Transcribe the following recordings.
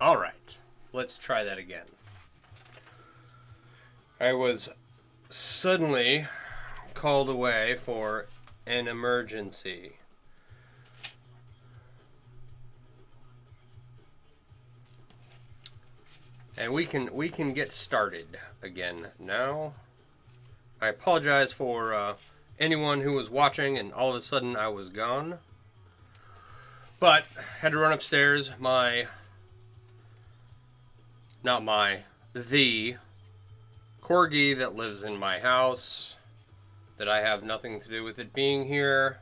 All right, let's try that again. I was suddenly called away for an emergency. And we can get started again now. I apologize for anyone who was watching and all of a sudden I was gone. But had to run upstairs. The corgi that lives in my house, that I have nothing to do with it being here,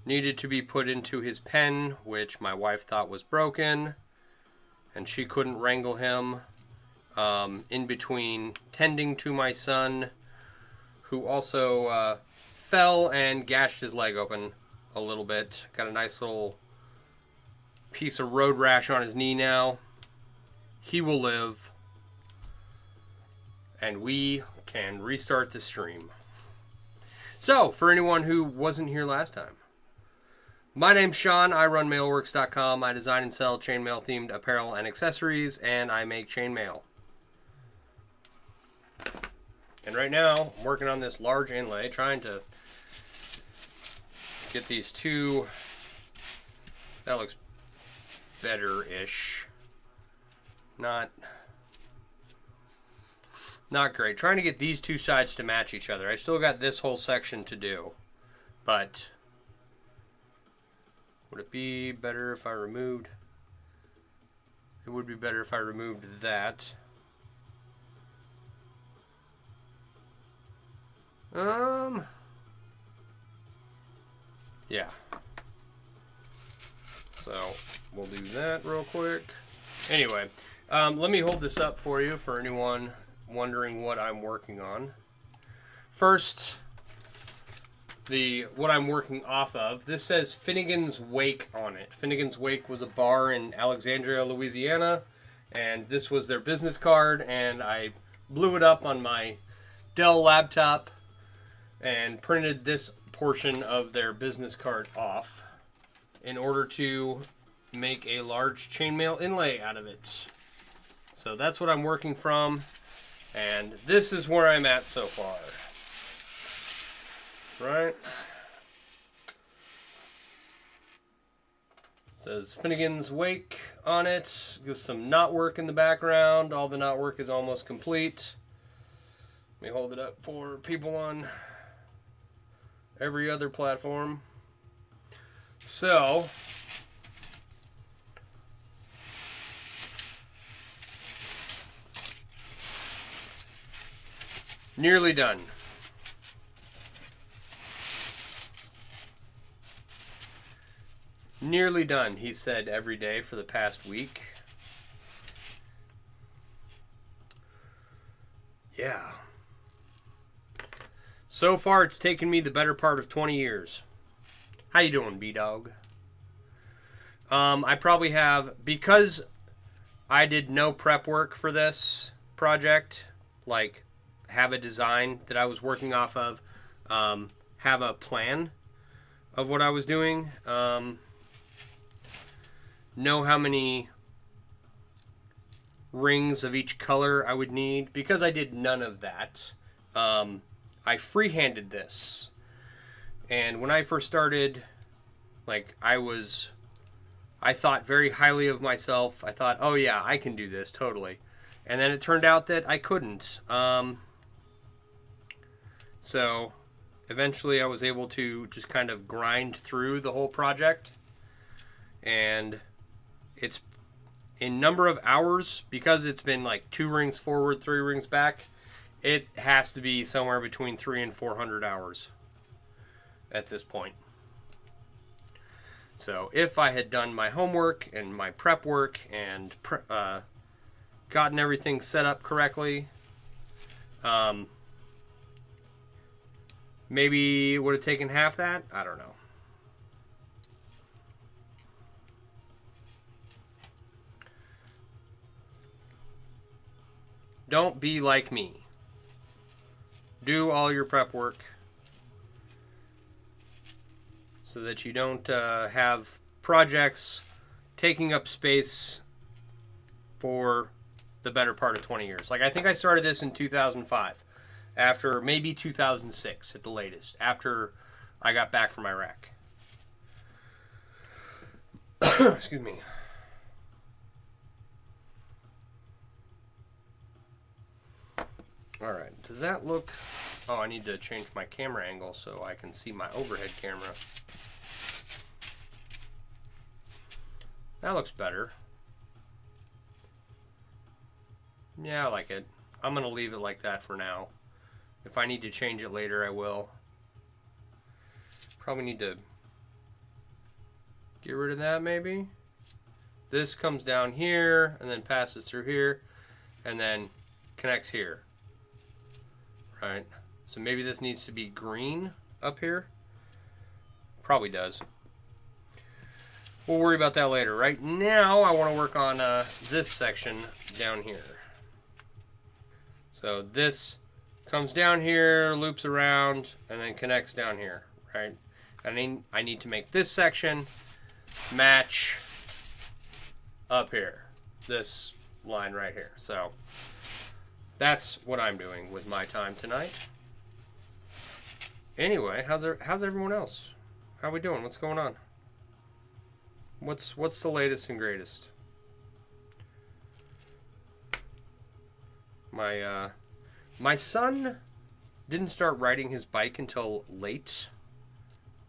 needed to be put into his pen, which my wife thought was broken, and she couldn't wrangle him in between tending to my son, who also fell and gashed his leg open a little bit. Got a nice little piece of road rash on his knee now. He will live, and we can restart the stream. So, for anyone who wasn't here last time, my name's Sean. I run mailworks.com. I design and sell chainmail themed apparel and accessories, and I make chainmail. And right now, I'm working on this large inlay, trying to get these two. That looks better-ish. Not great. Trying to get these two sides to match each other. I still got this whole section to do. But would it be better if I removed? It would be better if I removed that. Yeah. So we'll do that real quick. Anyway, let me hold this up for you for anyone wondering what I'm working on. First, what I'm working off of. This says Finnegans Wake on it. Finnegans Wake was a bar in Alexandria, Louisiana, and this was their business card, and I blew it up on my Dell laptop and printed this portion of their business card off in order to make a large chainmail inlay out of it. So that's what I'm working from, and this is where I'm at so far. Right? It says Finnegans Wake on it. There's some knot work in the background. All the knot work is almost complete. Let me hold it up for people on every other platform. So, nearly done. Nearly done, he said every day for the past week. Yeah. So far, it's taken me the better part of 20 years. How you doing, B-Dog? I probably have, because I did no prep work for this project, like have a design that I was working off of, have a plan of what I was doing, know how many rings of each color I would need. Because I did none of that, I freehanded this. And when I first started, like, I thought very highly of myself. I thought, oh yeah, I can do this, totally. And then it turned out that I couldn't. So eventually I was able to just kind of grind through the whole project. And it's in number of hours, because it's been like 2 rings forward, 3 rings back, it has to be somewhere between 300 and 400 hours at this point. So if I had done my homework and my prep work and gotten everything set up correctly. Maybe it would have taken half that. I don't know. Don't be like me. Do all your prep work so that you don't have projects taking up space for the better part of 20 years. Like, I think I started this in 2005, after maybe 2006 at the latest, after I got back from Iraq. Excuse me. All right, does that look... Oh, I need to change my camera angle so I can see my overhead camera. That looks better. Yeah, I like it. I'm going to leave it like that for now. If I need to change it later, I will. Probably need to get rid of that, maybe. This comes down here, and then passes through here, and then connects here. Right? So maybe this needs to be green up here. Probably does. We'll worry about that later. Right now, I want to work on this section down here. So this comes down here, loops around, and then connects down here, right? And I need to make this section match up here, this line right here. So that's what I'm doing with my time tonight. Anyway, how's everyone else? How we doing? What's going on? What's the latest and greatest? My son didn't start riding his bike until late,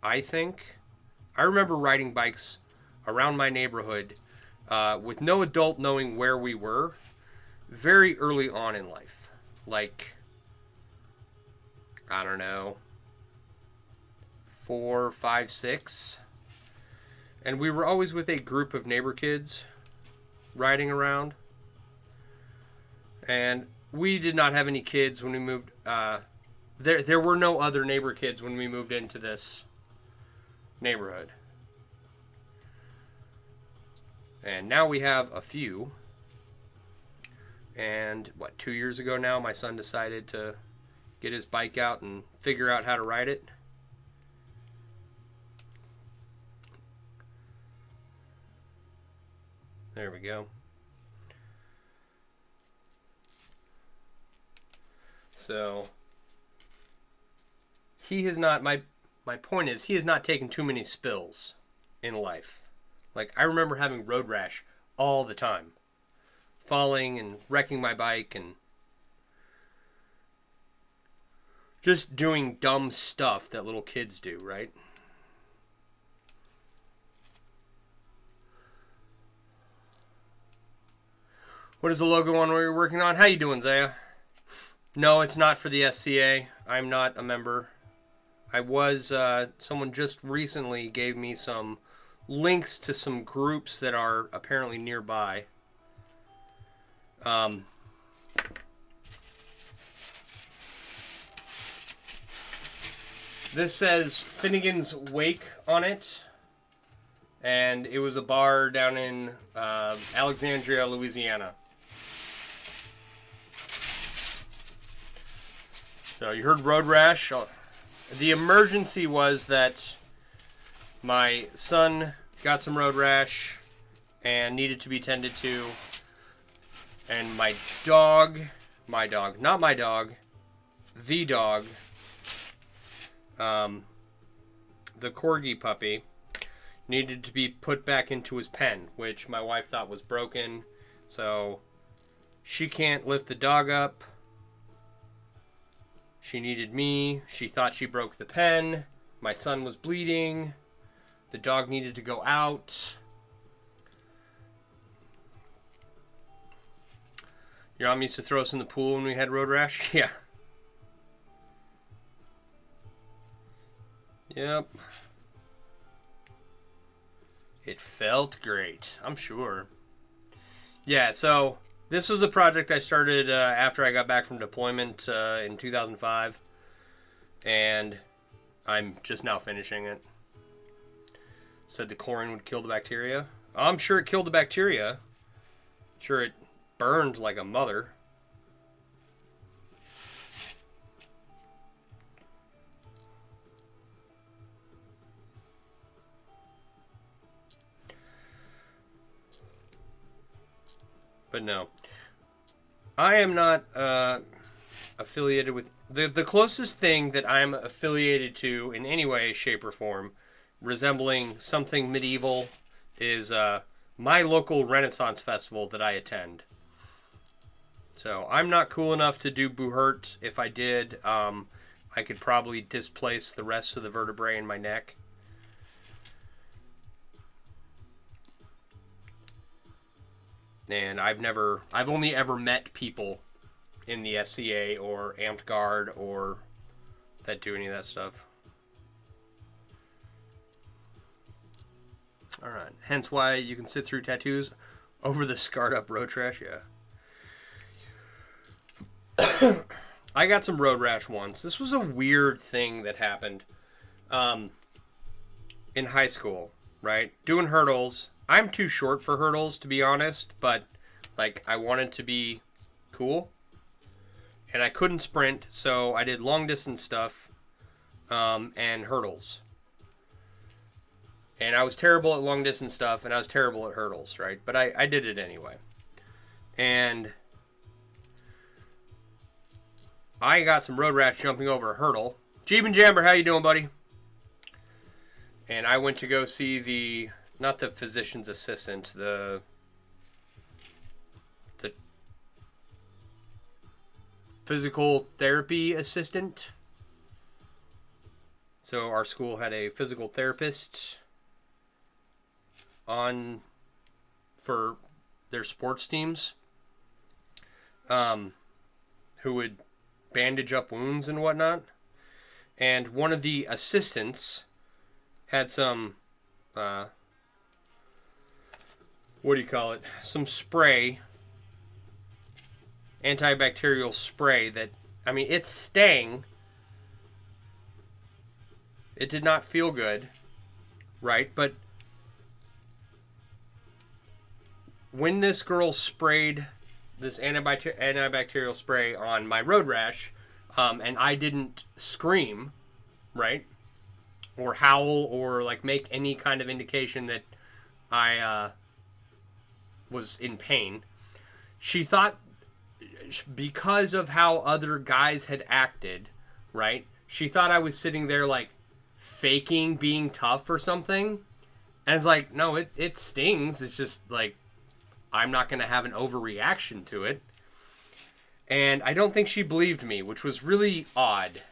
I think. I remember riding bikes around my neighborhood with no adult knowing where we were very early on in life. Like, I don't know, 4, 5, 6. And we were always with a group of neighbor kids riding around. And we did not have any kids when we moved. There were no other neighbor kids when we moved into this neighborhood. And now we have a few. And, 2 years ago now, my son decided to get his bike out and figure out how to ride it. There we go. So he has not, my point is, he has not taken too many spills in life. Like, I remember having road rash all the time. Falling and wrecking my bike and just doing dumb stuff that little kids do, right? What is the logo on what you're working on? How you doing, Zaya? No, it's not for the SCA. I'm not a member. I was, someone just recently gave me some links to some groups that are apparently nearby. This says Finnegans Wake on it. And it was a bar down in Alexandria, Louisiana. So you heard road rash. The emergency was that my son got some road rash and needed to be tended to. And my dog, not my dog, the dog, the corgi puppy, needed to be put back into his pen, which my wife thought was broken. So she can't lift the dog up. She needed me. She thought she broke the pen. My son was bleeding. The dog needed to go out. Your mom used to throw us in the pool when we had road rash? Yeah. Yep. It felt great, I'm sure. Yeah, so This was a project I started after I got back from deployment in 2005, and I'm just now finishing it. Said the chlorine would kill the bacteria. I'm sure it killed the bacteria. Sure, it burned like a mother. But no, I am not affiliated with the closest thing that I'm affiliated to in any way, shape, or form, resembling something medieval, is my local Renaissance festival that I attend. So I'm not cool enough to do Buhurt. If I did, I could probably displace the rest of the vertebrae in my neck. And I've only ever met people in the SCA or Amped Guard or that do any of that stuff. Alright, hence why you can sit through tattoos over the scarred up road trash, yeah. I got some road rash once. This was a weird thing that happened in high school, right? Doing hurdles. I'm too short for hurdles, to be honest, but like I wanted to be cool, and I couldn't sprint, so I did long distance stuff and hurdles. And I was terrible at long distance stuff, and I was terrible at hurdles, right? But I did it anyway. And I got some road rash jumping over a hurdle. Jeeb and Jammer, how you doing, buddy? And I went to go see not the physician's assistant, the physical therapy assistant. So our school had a physical therapist on for their sports teams, who would bandage up wounds and whatnot. And one of the assistants had some some spray, antibacterial spray that, I mean, it stung. It did not feel good, right? But when this girl sprayed this antibacterial spray on my road rash, and I didn't scream, right? Or howl or like make any kind of indication that I was in pain. She thought, because of how other guys had acted, right? She thought I was sitting there like faking being tough or something. And it's like, no, it stings. It's just like, I'm not going to have an overreaction to it. And I don't think she believed me, which was really odd.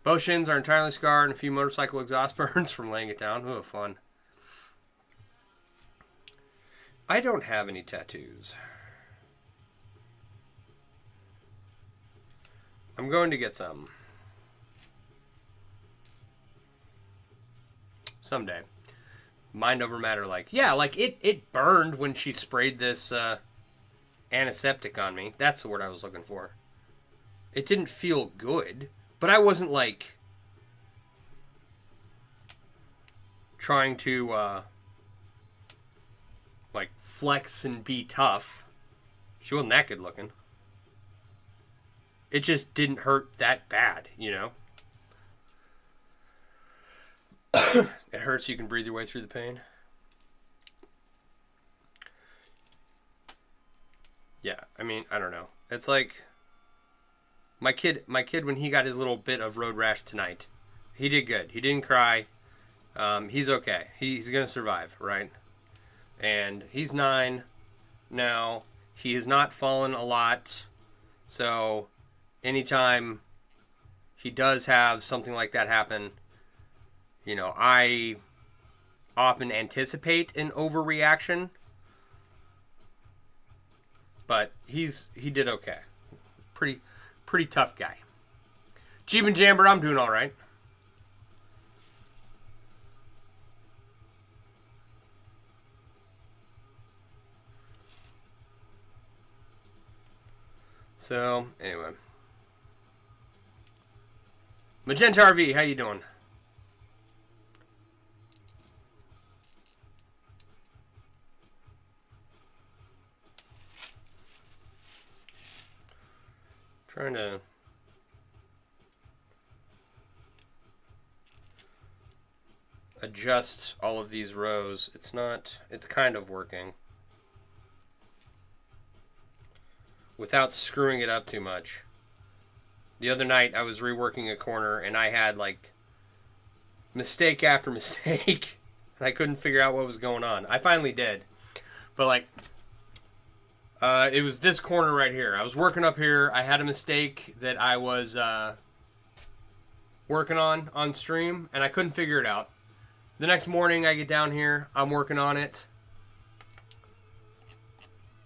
Both shins are entirely scarred and a few motorcycle exhaust burns from laying it down. Oh, fun. I don't have any tattoos. I'm going to get some. Someday. Mind over matter, like, yeah, like it burned when she sprayed this antiseptic on me. That's the word I was looking for. It didn't feel good, but I wasn't like trying to like flex and be tough. She wasn't that good looking. It just didn't hurt that bad, you know? It hurts, you can breathe your way through the pain. Yeah, I mean, I don't know. It's like my kid when he got his little bit of road rash tonight, he did good. He didn't cry. He's okay. He's gonna survive, right? And he's 9 now. He has not fallen a lot, so anytime he does have something like that happen, you know, I often anticipate an overreaction, but he did okay. Pretty tough guy. Jeeb and Jamber, I'm doing all right. So, anyway. Magenta RV, how you doing? Trying to adjust all of these rows. It's kind of working without screwing it up too much. The other night I was reworking a corner and I had like mistake after mistake and I couldn't figure out what was going on. I finally did. But like it was this corner right here. I was working up here. I had a mistake that I was working on stream, and I couldn't figure it out. The next morning, I get down here. I'm working on it.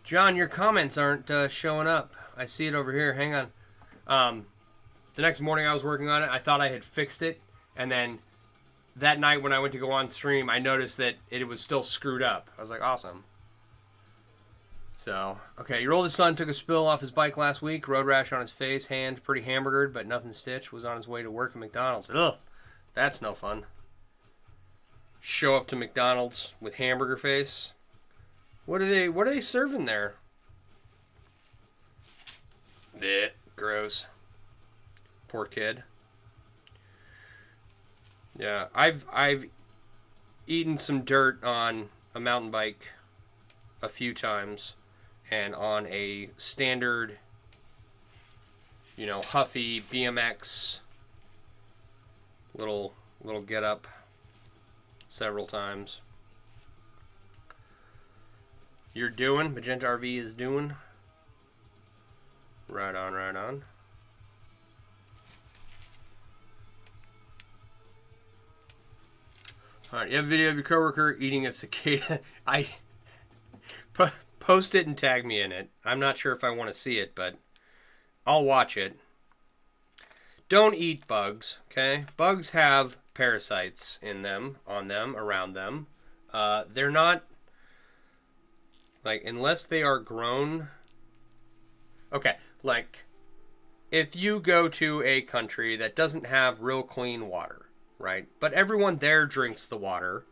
John, your comments aren't showing up. I see it over here. Hang on. The next morning, I was working on it. I thought I had fixed it, and then that night when I went to go on stream, I noticed that it was still screwed up. I was like, awesome. So, okay, your oldest son took a spill off his bike last week. Road rash on his face, hand pretty hamburgered, but nothing stitched. Was on his way to work at McDonald's. Ugh, that's no fun. Show up to McDonald's with hamburger face. What are they serving there? Blech, gross. Poor kid. Yeah, I've eaten some dirt on a mountain bike a few times. And on a standard, Huffy BMX little get up several times. You're doing, Magenta RV is doing. Right on, right on. Alright, you have a video of your coworker eating a cicada. Post it and tag me in it. I'm not sure if I want to see it, but I'll watch it. Don't eat bugs, okay? Bugs have parasites in them, on them, around them. They're not, like, unless they are grown. Okay, like, if you go to a country that doesn't have real clean water, right? But everyone there drinks the water,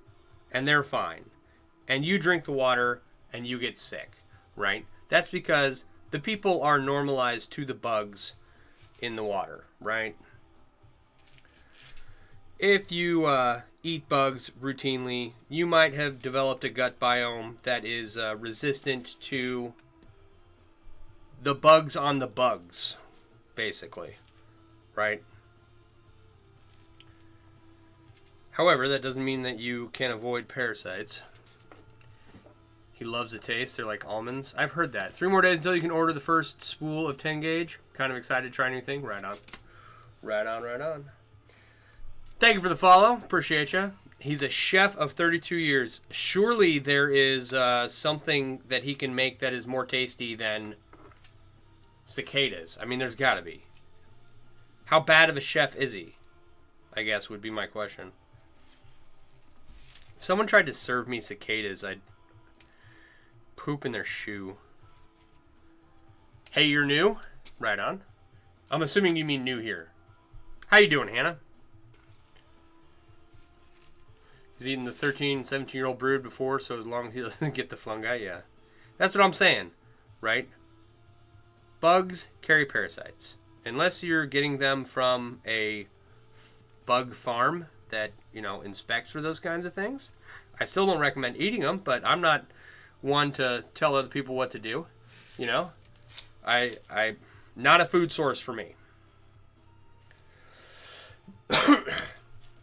and they're fine. And you drink the water, and you get sick, right? That's because the people are normalized to the bugs in the water, right? If you eat bugs routinely, you might have developed a gut biome that is resistant to the bugs on the bugs, basically, right? However, that doesn't mean that you can avoid parasites. He loves the taste. They're like almonds. I've heard that. 3 more days until you can order the first spool of 10 gauge. Kind of excited to try a new thing. Right on. Right on, right on. Thank you for the follow. Appreciate you. He's a chef of 32 years. Surely there is something that he can make that is more tasty than cicadas. I mean, there's got to be. How bad of a chef is he? I guess would be my question. If someone tried to serve me cicadas, I'd poop in their shoe. Hey, you're new? Right on. I'm assuming you mean new here. How you doing, Hannah? He's eaten the 13, 17-year-old brood before, so as long as he doesn't get the fungi, yeah. That's what I'm saying, right? Bugs carry parasites. Unless you're getting them from a bug farm that, inspects for those kinds of things. I still don't recommend eating them, but I'm not one to tell other people what to do. I not a food source for me.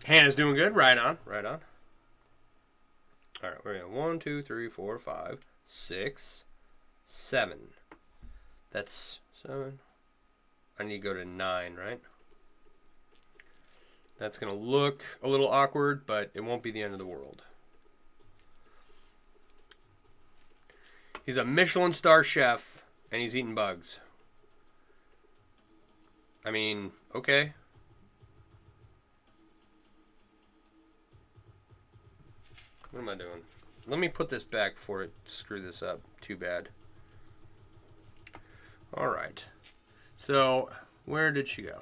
Hannah's doing good. Right on, right on. All right, we're at 1, 2, 3, 4, 5, 6, 7. That's 7. I need to go to 9, right? That's going to look a little awkward, but it won't be the end of the world. He's a Michelin star chef, and he's eating bugs. I mean, okay. What am I doing? Let me put this back before it screw this up. Too bad. All right. So, where did she go?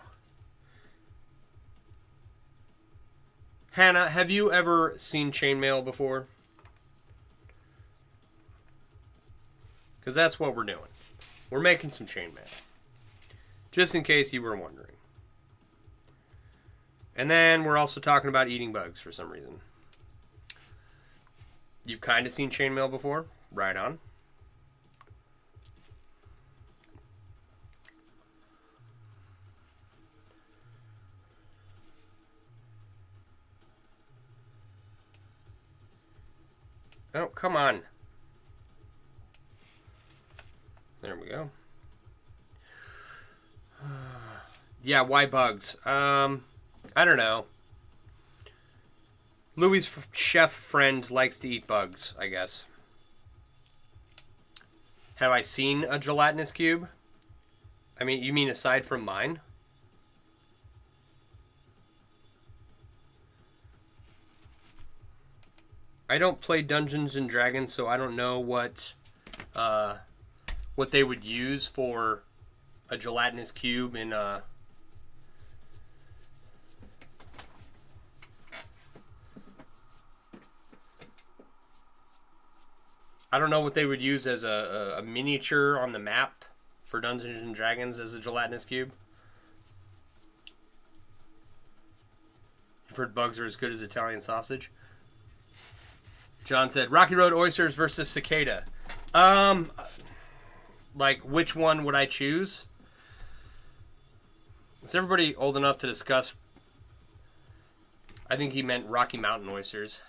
Hannah, have you ever seen chainmail before? Because that's what we're doing. We're making some chainmail. Just in case you were wondering. And then we're also talking about eating bugs for some reason. You've kind of seen chainmail before? Right on. Oh, come on. There we go. Yeah, why bugs? I don't know. Louis' chef friend likes to eat bugs, I guess. Have I seen a gelatinous cube? I mean, you mean aside from mine? I don't play Dungeons and Dragons, so I don't know what they would use for a gelatinous cube in I don't know what they would use as a miniature on the map for Dungeons and Dragons as a gelatinous cube. You've heard bugs are as good as Italian sausage. John said, Rocky Road oysters versus cicada. Like, which one would I choose? Is everybody old enough to discuss? I think he meant Rocky Mountain oysters.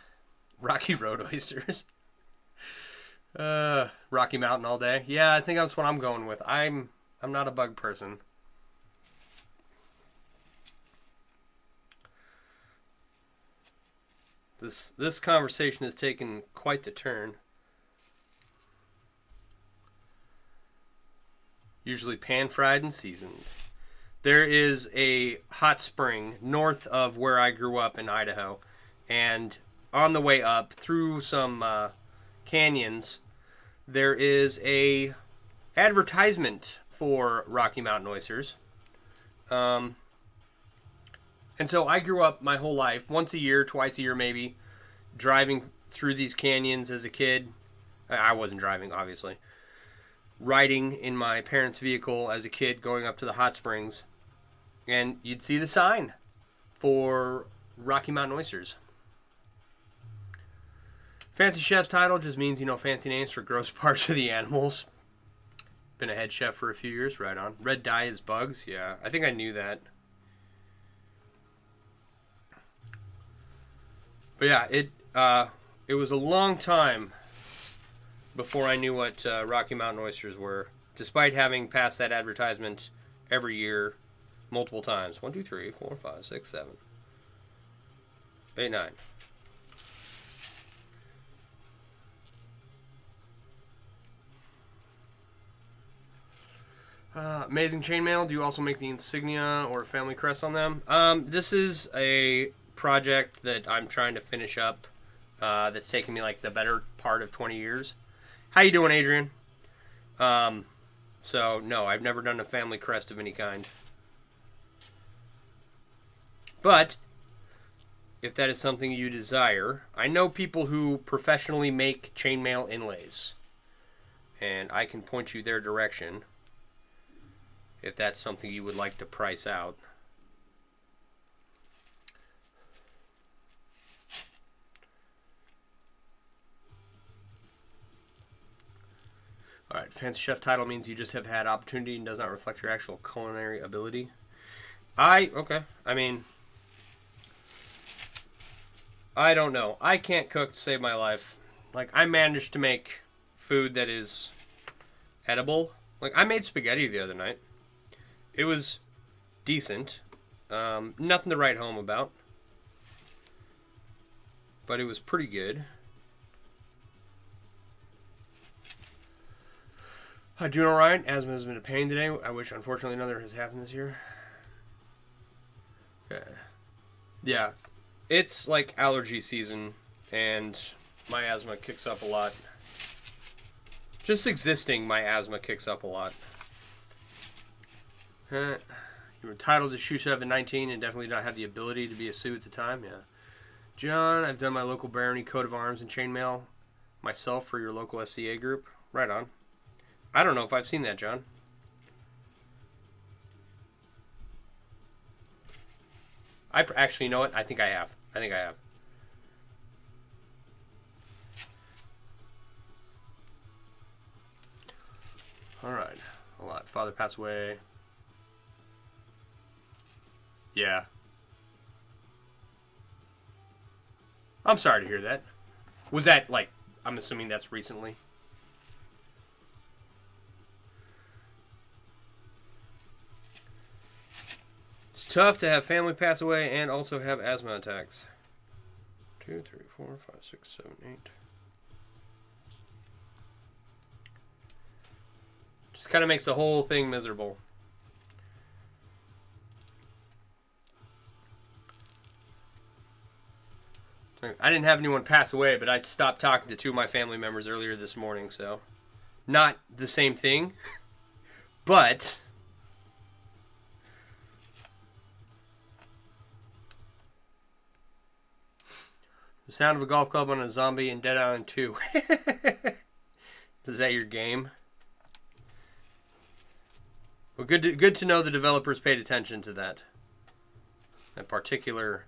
Rocky Road oysters. Rocky Mountain all day. Yeah, I think that's what I'm going with. I'm not a bug person. This conversation has taken quite the turn. Usually pan-fried and seasoned. There is a hot spring north of where I grew up in Idaho, and on the way up through some canyons, there is a advertisement for Rocky Mountain oysters. And so I grew up my whole life, once a year, twice a year maybe, driving through these canyons as a kid. I wasn't driving, obviously. Riding in my parents' vehicle as a kid, going up to the hot springs. And you'd see the sign for Rocky Mountain oysters. Fancy chef's title just means, fancy names for gross parts of the animals. Been a head chef for a few years, right on. Red dye is bugs, yeah. I think I knew that. But yeah, it was a long time before I knew what Rocky Mountain oysters were, despite having passed that advertisement every year multiple times. 1, 2, 3, 4, 5, 6, 7, 8, 9. Amazing chainmail. Do you also make the insignia or family crest on them? This is a project that I'm trying to finish up. That's taken me like the better part of 20 years. How you doing, Adrian? So no, I've never done a family crest of any kind. But if that is something you desire, I know people who professionally make chainmail inlays, and I can point you their direction if that's something you would like to price out. Alright, fancy chef title means you just have had opportunity and does not reflect your actual culinary ability. Okay. I mean, I don't know. I can't cook to save my life. Like, I managed to make food that is edible. Like, I made spaghetti the other night. It was decent. Nothing to write home about. But it was pretty good. Doing alright. Asthma has been a pain today. I wish, unfortunately, another has happened this year. Okay. Yeah. It's like allergy season, and my asthma kicks up a lot. Just existing, my asthma kicks up a lot. You were entitled to shoot stuff at 19 and definitely not have the ability to be a Sioux at the time. Yeah. John, I've done my local barony coat of arms and chainmail myself for your local SCA group. Right on. I don't know if I've seen that, John. Actually, you know what? I think I have. All right. A lot. Father passed away. Yeah. I'm sorry to hear that. Was that, like, I'm assuming that's recently? It's tough to have family pass away and also have asthma attacks. 2, 3, 4, 5, 6, 7, 8. Just kind of makes the whole thing miserable. I didn't have anyone pass away, but I stopped talking to 2 of my family members earlier this morning, so not the same thing, but the sound of a golf club on a zombie in Dead Island 2. Is that your game? Well, good to know the developers paid attention to that particular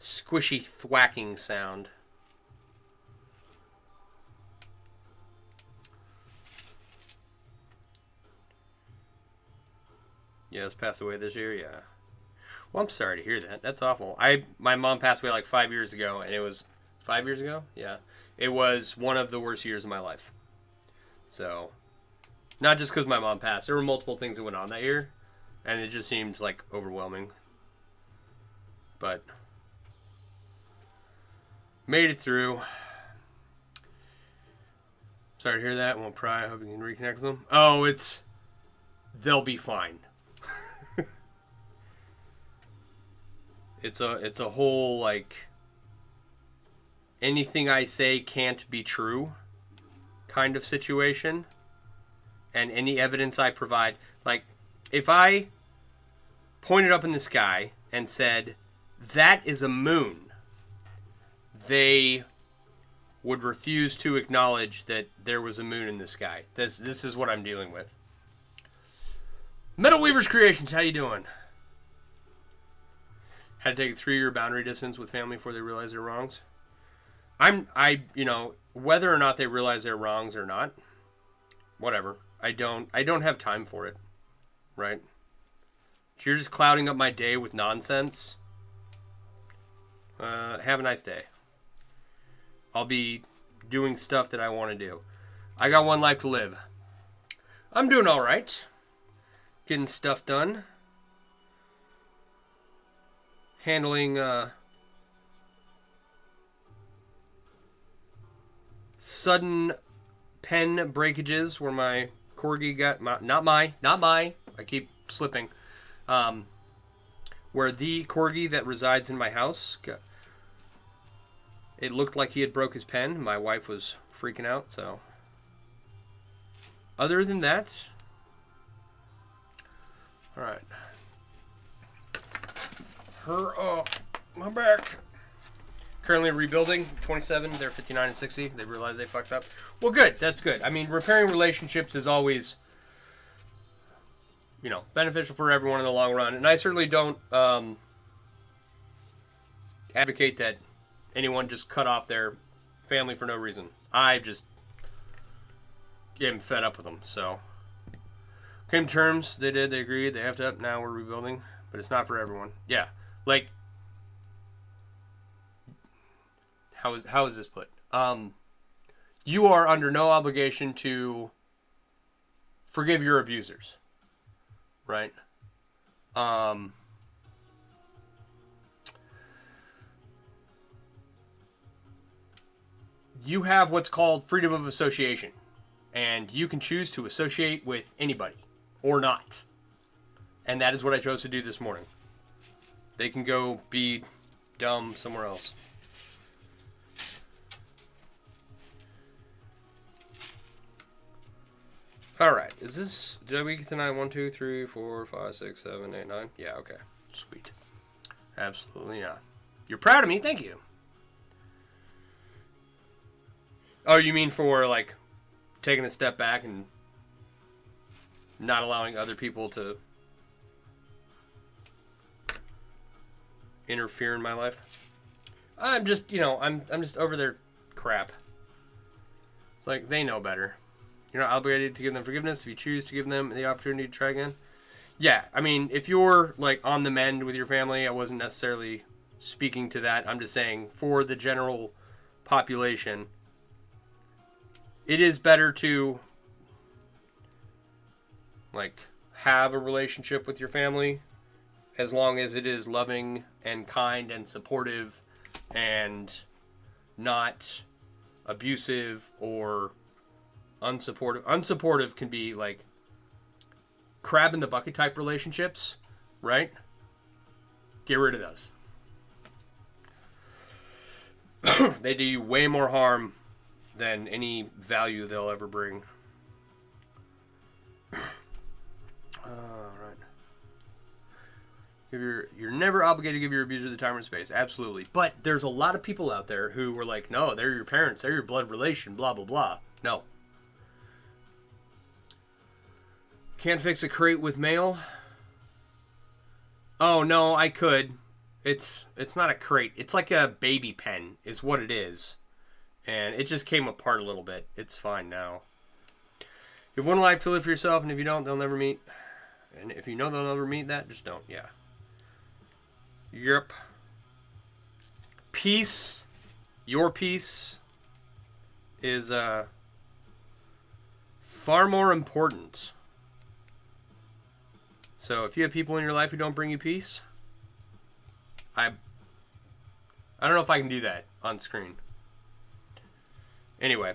squishy thwacking sound. Yes, passed away this year, yeah. Well, I'm sorry to hear that. That's awful. My mom passed away like 5 years ago, and it was 5 years ago? Yeah. It was one of the worst years of my life. So, not just because my mom passed. There were multiple things that went on that year, and it just seemed like overwhelming. But made it through. Sorry to hear that. Won't pry. I hope you can reconnect with them. Oh, they'll be fine. It's a whole, like, anything I say can't be true kind of situation. And any evidence I provide, like, if I pointed up in the sky and said, that is a moon, they would refuse to acknowledge that there was a moon in the sky. This is what I'm dealing with. Metal Weaver's Creations, how you doing? Had to take a 3-year boundary distance with family before they realize their wrongs. Whether or not they realize their wrongs or not, whatever. I don't have time for it, right? If you're just clouding up my day with nonsense, have a nice day. I'll be doing stuff that I want to do. I got one life to live. I'm doing all right. Getting stuff done. Handling sudden pen breakages where my corgi got not my I keep slipping, where the corgi that resides in my house it looked like he had broke his pen. My wife was freaking out. So other than that, all right. My back. Currently rebuilding. 27, they're 59 and 60. They realize they fucked up. Well, good. That's good. I mean, repairing relationships is always, beneficial for everyone in the long run. And I certainly don't advocate that anyone just cut off their family for no reason. I just am fed up with them. So, came to terms. They did. They agreed. They have to up. Now we're rebuilding. But it's not for everyone. Yeah. Like, how is this put? You are under no obligation to forgive your abusers, right? You have what's called freedom of association, and you can choose to associate with anybody or not, and that is what I chose to do this morning. They can go be dumb somewhere else. Alright, is this... Did we get to 9? 1, 2, 3, 4, 5, 6, 7, 8, 9? Yeah, okay. Sweet. Absolutely, yeah. You're proud of me? Thank you. Oh, you mean for, like, taking a step back and not allowing other people to interfere in my life? I'm just, I'm just over their crap. It's like, they know better. You're not obligated to give them forgiveness if you choose to give them the opportunity to try again. Yeah, I mean, if you're, like, on the mend with your family, I wasn't necessarily speaking to that. I'm just saying, for the general population, it is better to, like, have a relationship with your family as long as it is loving and kind and supportive and not abusive or unsupportive. Unsupportive can be like crab in the bucket type relationships, right? Get rid of those. They do you way more harm than any value they'll ever bring. Right. You're never obligated to give your abuser the time and space. Absolutely. But there's a lot of people out there who were like, no, they're your parents. They're your blood relation, blah, blah, blah. No. Can't fix a crate with mail? Oh, no, I could. It's not a crate. It's like a baby pen is what it is. And it just came apart a little bit. It's fine now. You have one life to live for yourself, and if you don't, they'll never meet. And if you know they'll never meet that, just don't. Yeah. Yep. Peace. Your peace is far more important. So if you have people in your life who don't bring you peace, I don't know if I can do that on screen. Anyway.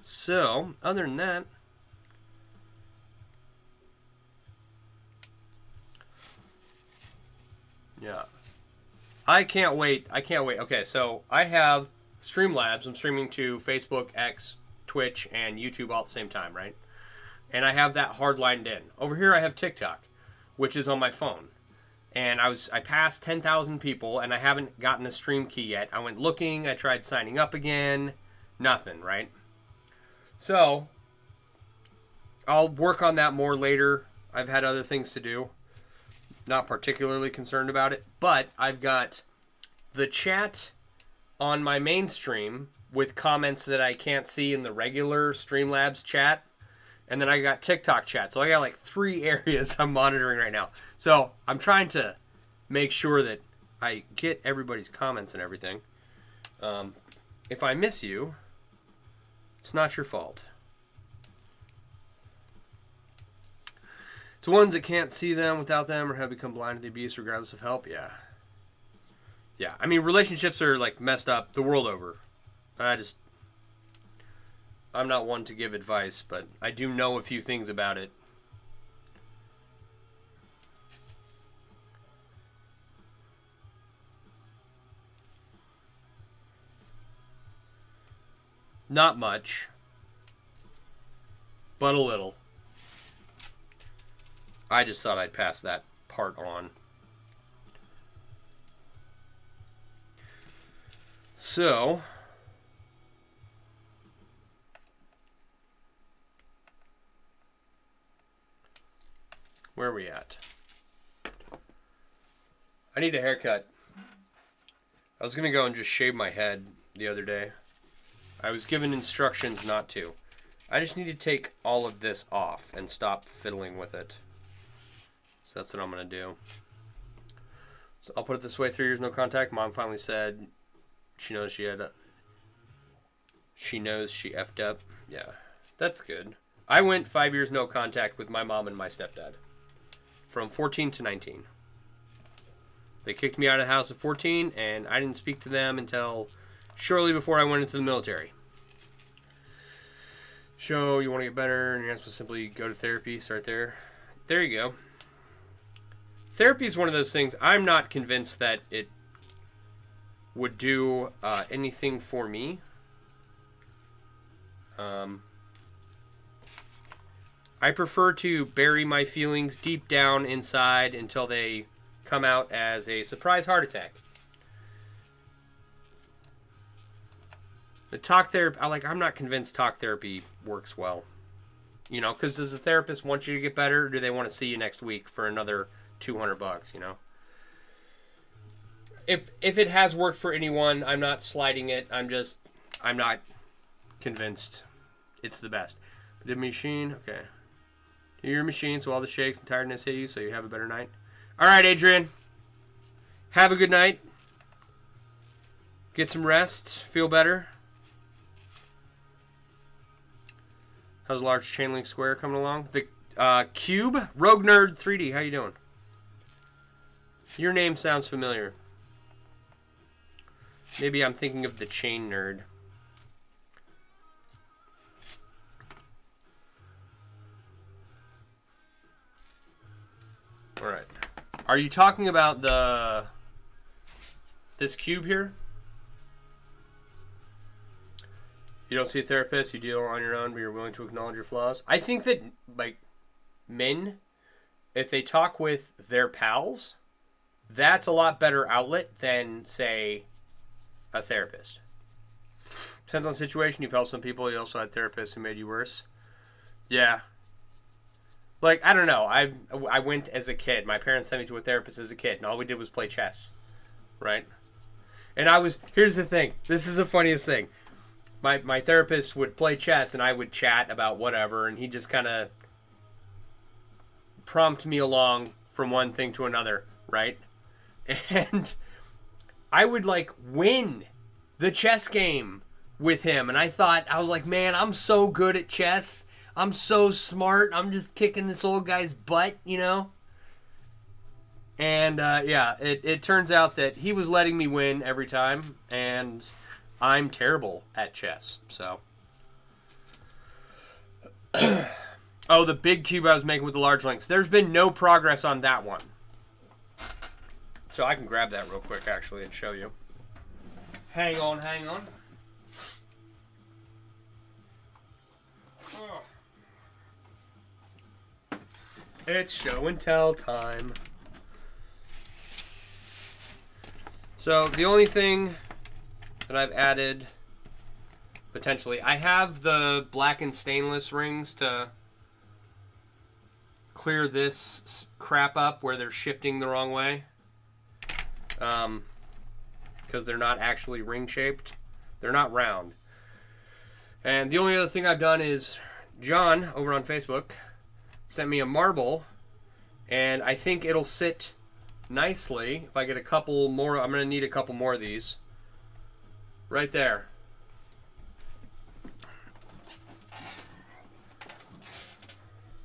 So, other than that, yeah. I can't wait. Okay, so I have Streamlabs. I'm streaming to Facebook, X, Twitch, and YouTube all at the same time, right? And I have that hard-lined in. Over here I have TikTok, which is on my phone. And I passed 10,000 people, and I haven't gotten a stream key yet. I went looking, I tried signing up again, nothing, right? So, I'll work on that more later. I've had other things to do. Not particularly concerned about it. But I've got the chat on my main stream with comments that I can't see in the regular Streamlabs chat. And then I got TikTok chat. So I got like 3 areas I'm monitoring right now. So I'm trying to make sure that I get everybody's comments and everything. If I miss you, it's not your fault. To ones that can't see them without them or have become blind to the abuse regardless of help, yeah. Yeah, I mean, relationships are like messed up the world over. I'm not one to give advice, but I do know a few things about it. Not much, but a little. I just thought I'd pass that part on. So, where are we at? I need a haircut. I was going to go and just shave my head the other day. I was given instructions not to. I just need to take all of this off and stop fiddling with it. So that's what I'm going to do. So I'll put it this way, 3 years no contact. Mom finally said she knows she effed up. Yeah, that's good. I went 5 years no contact with my mom and my stepdad. From 14 to 19. They kicked me out of the house at 14, and I didn't speak to them until shortly before I went into the military. So, you want to get better, and you're not supposed to simply go to therapy, start there. There you go. Therapy is one of those things, I'm not convinced that it would do anything for me. I prefer to bury my feelings deep down inside until they come out as a surprise heart attack. The talk therapy, I'm not convinced talk therapy works well. You know, because does the therapist want you to get better, or do they want to see you next week for another $200? You know, if it has worked for anyone, I'm not sliding it. I'm not convinced it's the best. The machine, okay. Do your machine so all the shakes and tiredness hit you, so you have a better night. All right, Adrian. Have a good night. Get some rest. Feel better. How's Large Chain Link Square coming along? The Cube? Rogue Nerd 3D, how you doing? Your name sounds familiar. Maybe I'm thinking of the Chain Nerd. Alright. Are you talking about this cube here? You don't see a therapist, you deal on your own, but you're willing to acknowledge your flaws. I think that, like, men, if they talk with their pals, that's a lot better outlet than, say, a therapist. Depends on the situation. You've helped some people. You also had therapists who made you worse. Yeah. Like, I don't know. I went as a kid. My parents sent me to a therapist as a kid, and all we did was play chess. Right? And here's the thing. This is the funniest thing. My therapist would play chess, and I would chat about whatever, and he just kind of prompt me along from one thing to another, right? And I would, like, win the chess game with him, and I was like, man, I'm so good at chess. I'm so smart. I'm just kicking this old guy's butt, you know? And, yeah, it turns out that he was letting me win every time, and I'm terrible at chess, so. Oh, the big cube I was making with the large links. There's been no progress on that one. So I can grab that real quick, actually, and show you. Hang on. Oh. It's show and tell time. So the only thing that I've added, potentially, I have the black and stainless rings to clear this crap up where they're shifting the wrong way. Because they're not actually ring shaped. They're not round. And the only other thing I've done is John over on Facebook sent me a marble, and I think it'll sit nicely if I get a couple more. I'm going to need a couple more of these. Right there.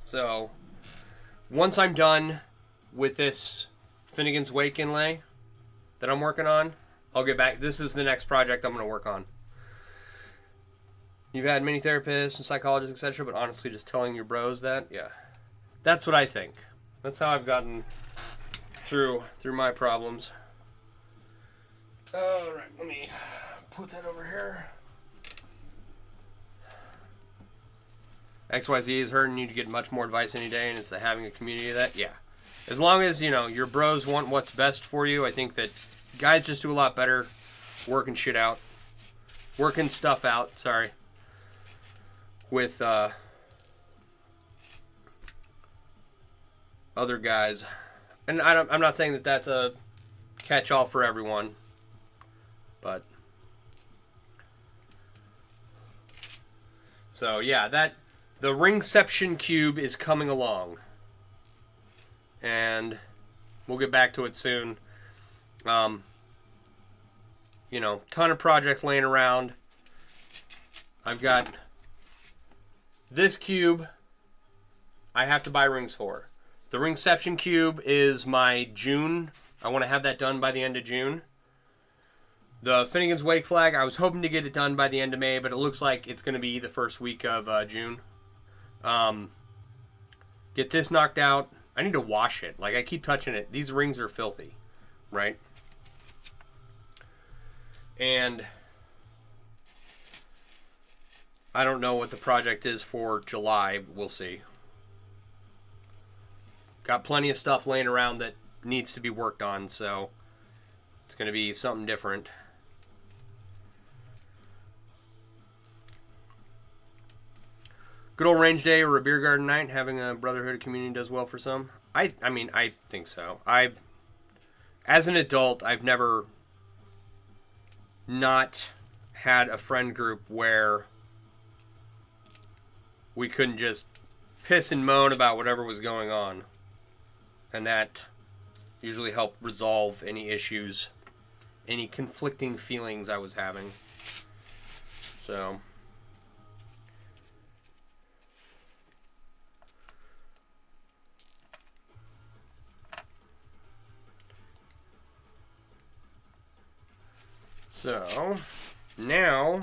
So, once I'm done with this Finnegans Wake Inlay that I'm working on, I'll get back. This is the next project I'm going to work on. You've had many therapists and psychologists, etc., but honestly, just telling your bros that, yeah. That's what I think. That's how I've gotten through my problems. All right, let me put that over here. XYZ is hurting you to get much more advice any day, and it's having a community of that. Yeah. As long as, you know, your bros want what's best for you, I think that guys just do a lot better working shit out. Working stuff out, sorry. With other guys. And I'm not saying that that's a catch-all for everyone. But so yeah, the Ringception cube is coming along, and we'll get back to it soon. You know, ton of projects laying around. I've got this cube I have to buy rings for. The Ringception cube is my June. I want to have that done by the end of June. The Finnegans Wake flag, I was hoping to get it done by the end of May, but it looks like it's going to be the first week of June. Get this knocked out. I need to wash it. Like, I keep touching it. These rings are filthy, right? And I don't know what the project is for July. We'll see. Got plenty of stuff laying around that needs to be worked on, so it's going to be something different. Good old range day or a beer garden night, having a brotherhood of community does well for some. I mean, I think so. As an adult, I've never not had a friend group where we couldn't just piss and moan about whatever was going on. And that usually helped resolve any issues, any conflicting feelings I was having. So... So, now,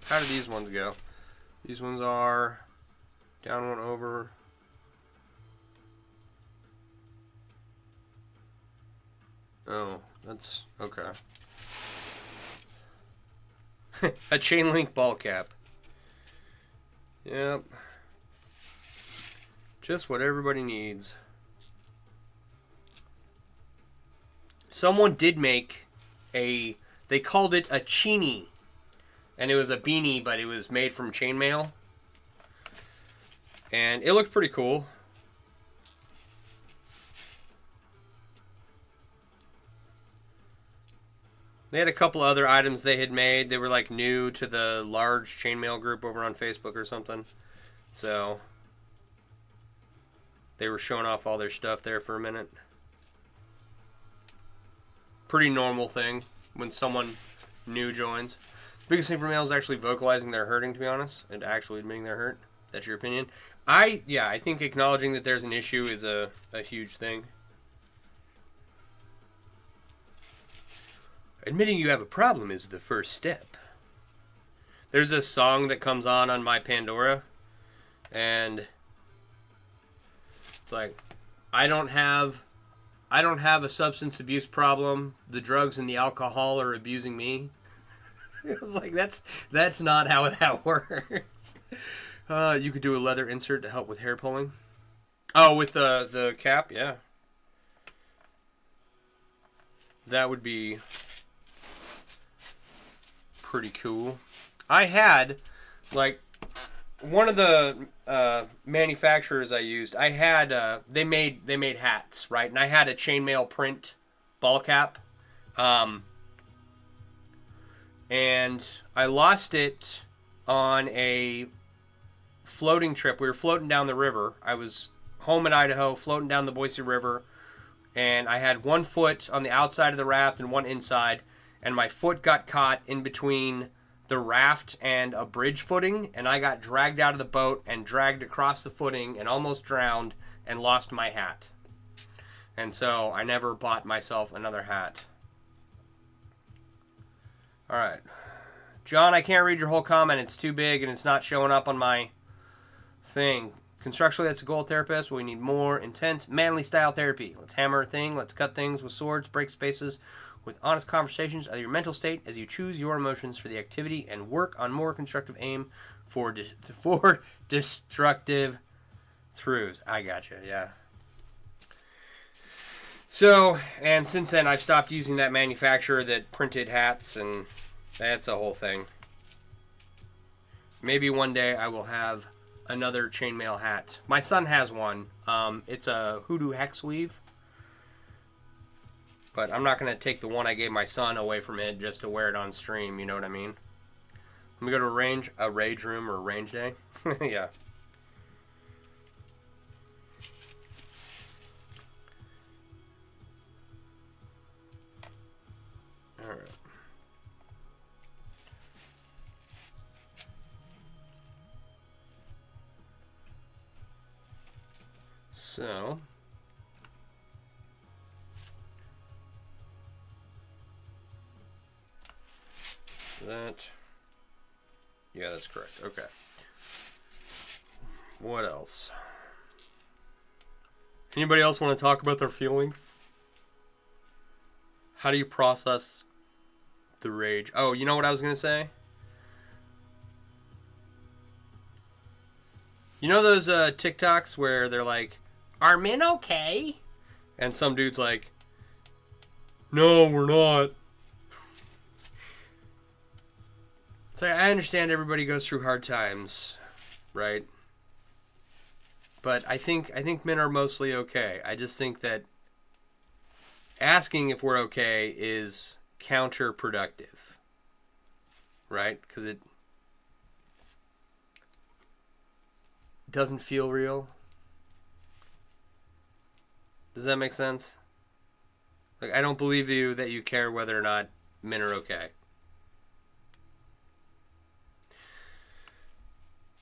how do these ones go? These ones are down one over. Oh, that's okay. A chain link ball cap. Yep. Just what everybody needs. Someone did make a... They called it a chini, and it was a beanie, but it was made from chainmail, and it looked pretty cool. They had a couple other items they had made. They were like new to the large chainmail group over on Facebook or something, so they were showing off all their stuff there for a minute. Pretty normal thing when someone new joins. The biggest thing for males is actually vocalizing they're hurting, to be honest, and actually admitting they're hurt. That's your opinion. I think acknowledging that there's an issue is a huge thing. Admitting you have a problem is the first step. There's a song that comes on my Pandora, and it's like, I don't have a substance abuse problem. The drugs and the alcohol are abusing me. It was like, that's not how that works. You could do a leather insert to help with hair pulling. Oh, with the cap, yeah. That would be pretty cool. I had, like, one of the manufacturers I used, I had they made hats, right? And I had a chainmail print ball cap, and I lost it on a floating trip. We were floating down the river. I was home in Idaho, floating down the Boise River, and I had one foot on the outside of the raft and one inside, and my foot got caught in between the raft and a bridge footing, and I got dragged out of the boat and dragged across the footing and almost drowned and lost my hat. And so I never bought myself another hat. Alright. John, I can't read your whole comment. It's too big and it's not showing up on my thing. Constructually, that's a goal therapist, but we need more intense, manly style therapy. Let's hammer a thing. Let's cut things with swords, break spaces with honest conversations of your mental state as you choose your emotions for the activity and work on more constructive aim for destructive throughs. I gotcha, yeah. So, and since then I've stopped using that manufacturer that printed hats, and that's a whole thing. Maybe one day I will have another chainmail hat. My son has one. It's a hoodoo hex weave. But I'm not going to take the one I gave my son away from it just to wear it on stream, you know what I mean? Let me go to a rage room or a range day. Yeah. Alright. So... that, yeah, that's correct. Okay. What else? Anybody else want to talk about their feelings? How do you process the rage? Oh, you know what I was going to say? You know those TikToks where they're like, "Are men okay?" And some dude's like, "No, we're not." So I understand everybody goes through hard times, right? But I think men are mostly okay. I just think that asking if we're okay is counterproductive, right? Because it doesn't feel real. Does that make sense? Like, I don't believe you that you care whether or not men are okay.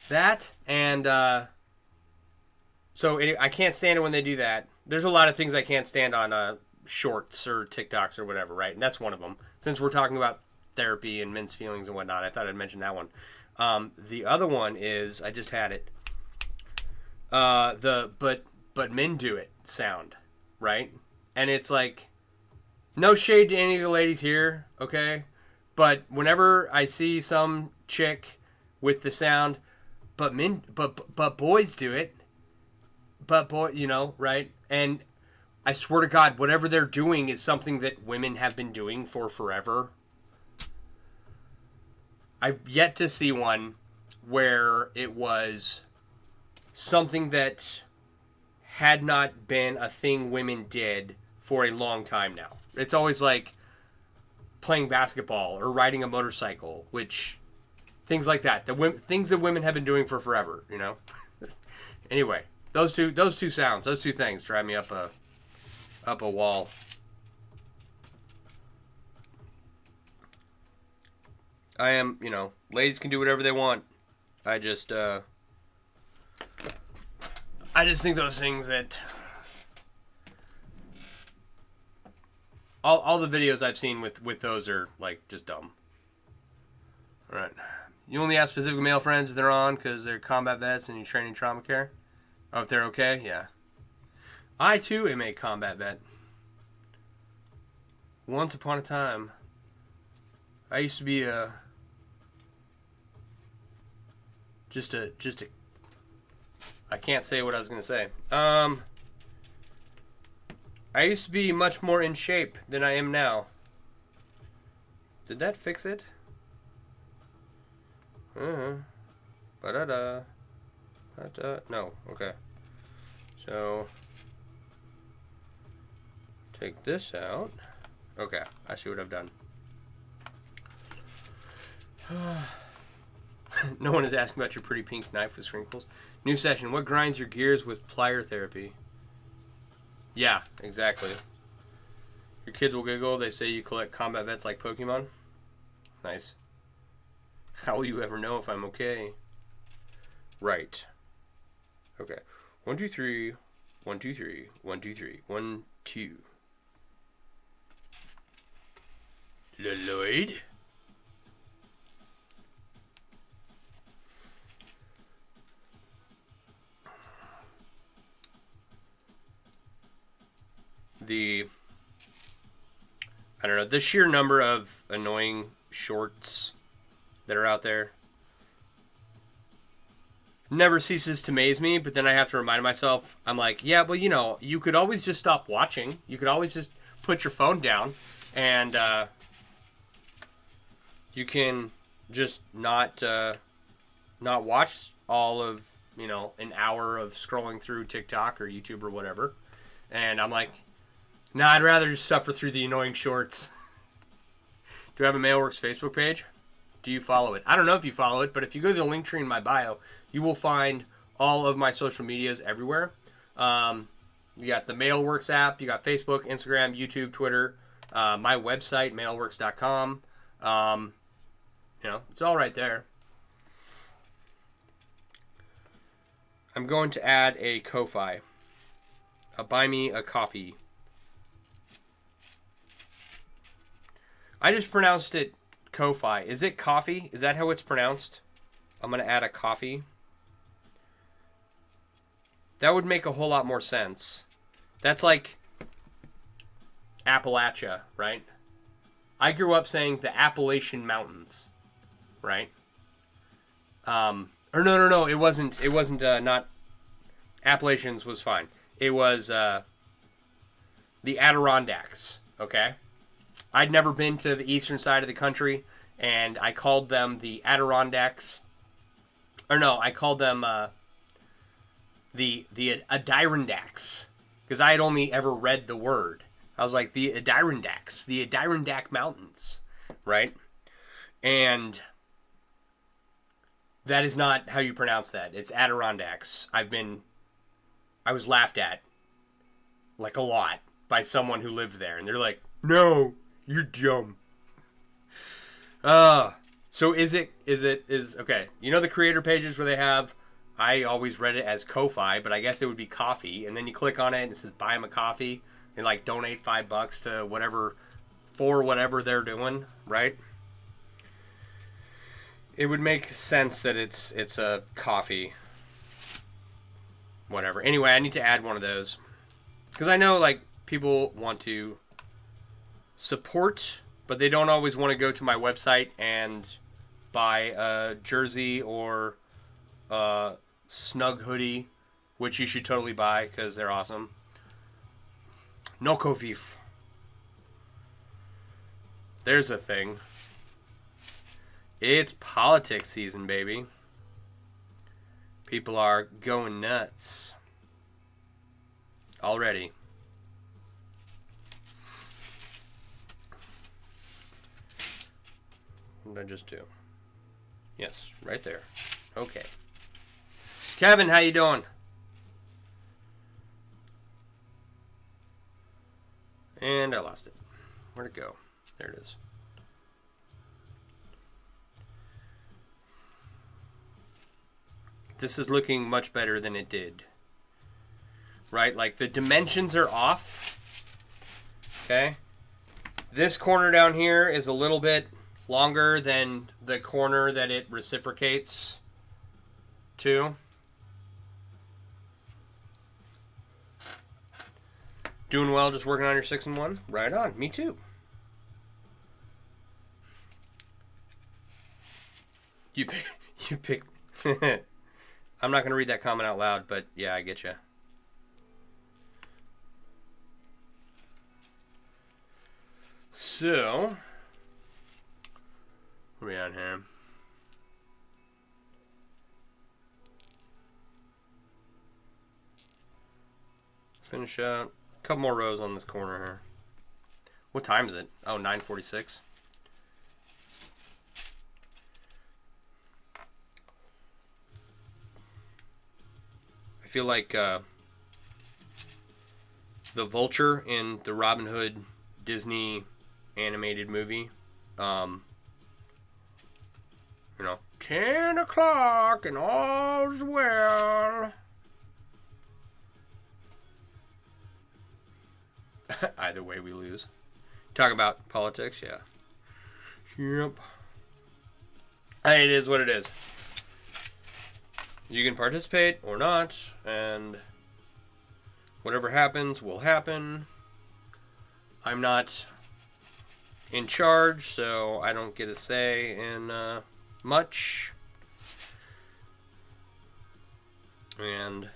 That and so I can't stand it when they do that. There's a lot of things I can't stand on shorts or TikToks or whatever, right? And that's one of them. Since we're talking about therapy and men's feelings and whatnot, I thought I'd mention that one. The other one is, I just had it. The but men do it sound, right? And it's like, no shade to any of the ladies here, okay? But whenever I see some chick with the sound, but boys do it. But boy, you know, right? And I swear to God, whatever they're doing is something that women have been doing for forever. I've yet to see one where it was something that had not been a thing women did for a long time now. It's always like playing basketball or riding a motorcycle, which things like that. Things that women have been doing for forever, you know? Anyway, those two sounds, those two things drive me up a wall. I am, you know, ladies can do whatever they want. I just think those things that all the videos I've seen with those are like just dumb. All right. You only ask specific male friends if they're on because they're combat vets and you train in trauma care. Oh, if they're okay, yeah. I too am a combat vet. Once upon a time, I used to be just a. I can't say what I was gonna say. I used to be much more in shape than I am now. Did that fix it? Ba-da-da. Ba-da. No, okay. So, take this out. Okay, I see what I've done. No one is asking about your pretty pink knife with sprinkles. New session. What grinds your gears with plier therapy? Yeah, exactly. Your kids will giggle. They say you collect combat vets like Pokemon. Nice. How will you ever know if I'm okay? Right. Okay. 1, 2, 3. 1, 2, 3. 1, 2, 3. 1, 2. Lloyd. I don't know, the sheer number of annoying shorts that are out there never ceases to amaze me, but then I have to remind myself, I'm like, yeah, well, you know, you could always just stop watching. You could always just put your phone down and you can just not watch all of, you know, an hour of scrolling through TikTok or YouTube or whatever. And I'm like, nah, I'd rather just suffer through the annoying shorts. Do I have a Mailworks Facebook page? Do you follow it? I don't know if you follow it, but if you go to the link tree in my bio, you will find all of my social medias everywhere. You got the Mailworks app, you got Facebook, Instagram, YouTube, Twitter, my website, mailworks.com. You know, it's all right there. I'm going to add a Ko-Fi. Buy me a coffee. I just pronounced it Ko-Fi. Is it coffee? Is that how it's pronounced? I'm going to add a coffee. That would make a whole lot more sense. That's like Appalachia, right? I grew up saying the Appalachian Mountains, right? Or no. It wasn't. Not Appalachians was fine. It was the Adirondacks. Okay. I'd never been to the eastern side of the country, and I called them the Adirondacks. Or no, I called them the Adirondacks, because I had only ever read the word. I was like, the Adirondacks, the Adirondack Mountains, right? And that is not how you pronounce that. It's Adirondacks. I was laughed at, like, a lot by someone who lived there, and they're like, no, you're dumb. So okay, you know the creator pages where they have, I always read it as Ko-Fi, but I guess it would be coffee, and then you click on it and it says buy them a coffee, and like donate $5 to whatever, for whatever they're doing, right? It would make sense that it's a coffee, whatever. Anyway, I need to add one of those, because I know, like, people want to support, but they don't always want to go to my website and buy a jersey or a snug hoodie, which you should totally buy because they're awesome. No Kovif. There's a thing. It's politics season, baby. People are going nuts already. What did I just do? Yes, right there. Okay. Kevin, how you doing? And I lost it. Where'd it go? There it is. This is looking much better than it did. Right? Like, the dimensions are off. Okay? This corner down here is a little bit longer than the corner that it reciprocates to. Doing well, just working on your 6-in-1? Right on. Me too. You pick. I'm not going to read that comment out loud, but yeah, I get you. So, what are we on here? Finish out. A couple more rows on this corner here. What time is it? Oh, 9:46. I feel like the vulture in the Robin Hood Disney animated movie. 10 o'clock and all's well. Either way, we lose. Talk about politics, yeah. Yep. It is what it is. You can participate or not, and whatever happens will happen. I'm not in charge, so I don't get a say in much. And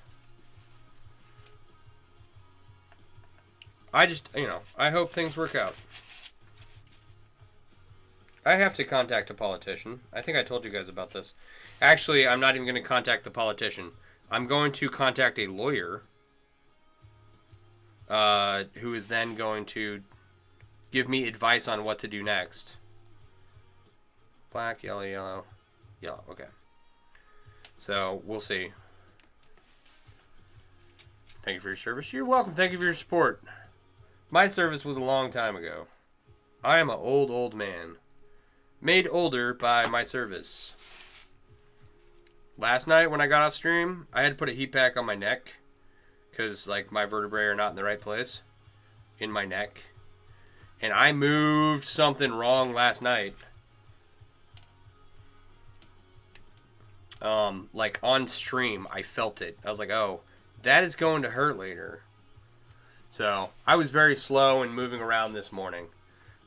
I just, I hope things work out. I have to contact a politician. I think I told you guys about this. Actually, I'm not even going to contact the politician. I'm going to contact a lawyer who is then going to give me advice on what to do next. Black, yellow, yellow. Yellow, okay. So, we'll see. Thank you for your service. You're welcome. Thank you for your support. My service was a long time ago. I am an old man. Made older by my service. Last night when I got off stream, I had to put a heat pack on my neck. Because, like, my vertebrae are not in the right place. In my neck. And I moved something wrong last night. Like, on stream, I felt it. I was like, oh, that is going to hurt later. So, I was very slow in moving around this morning.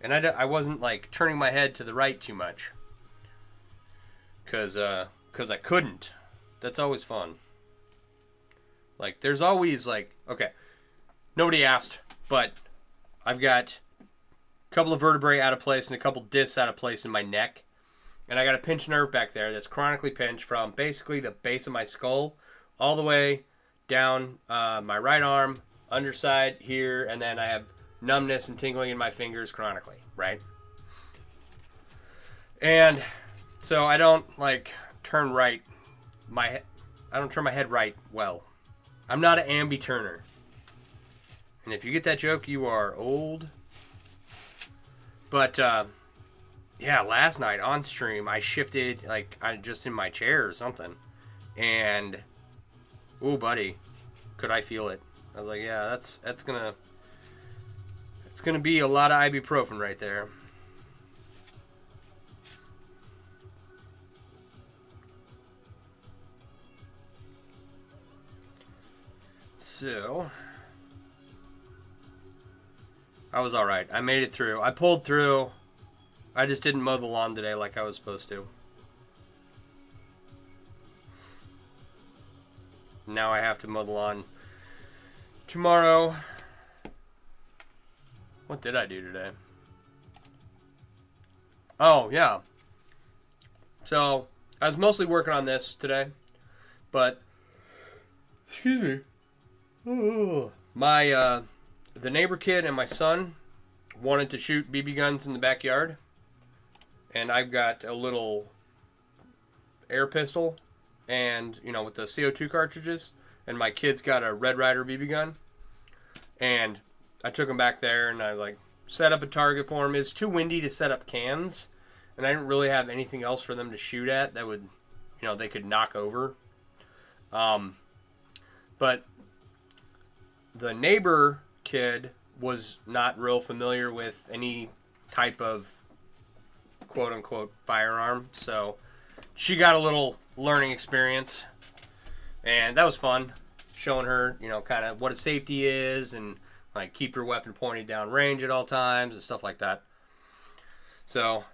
And I wasn't, like, turning my head to the right too much. Because I couldn't. That's always fun. Like, there's always, like, okay, nobody asked, but I've got a couple of vertebrae out of place and a couple discs out of place in my neck. And I got a pinched nerve back there that's chronically pinched from basically the base of my skull all the way down my right arm, underside here, and then I have numbness and tingling in my fingers chronically, right? And so I don't, like, turn right. I don't turn my head right well. I'm not an ambi-turner. And if you get that joke, you are old. But, yeah, last night on stream, I shifted, like, just in my chair or something. And, ooh, buddy, could I feel it? I was like, yeah, that's gonna, it's gonna be a lot of ibuprofen right there. So, I was alright. I made it through. I pulled through. I just didn't mow the lawn today like I was supposed to. Now I have to mow the lawn tomorrow. What did I do today? Oh, yeah. So, I was mostly working on this today, but, excuse me. My, the neighbor kid and my son wanted to shoot BB guns in the backyard. And I've got a little air pistol and, you know, with the CO2 cartridges. And my kid's got a Red Ryder BB gun. And I took him back there and I, like, set up a target for him. It's too windy to set up cans. And I didn't really have anything else for them to shoot at that would, you know, they could knock over. But the neighbor kid was not real familiar with any type of quote-unquote firearm, so she got a little learning experience, and that was fun, showing her, you know, kind of what a safety is, and, like, keep your weapon pointed down range at all times, and stuff like that. So,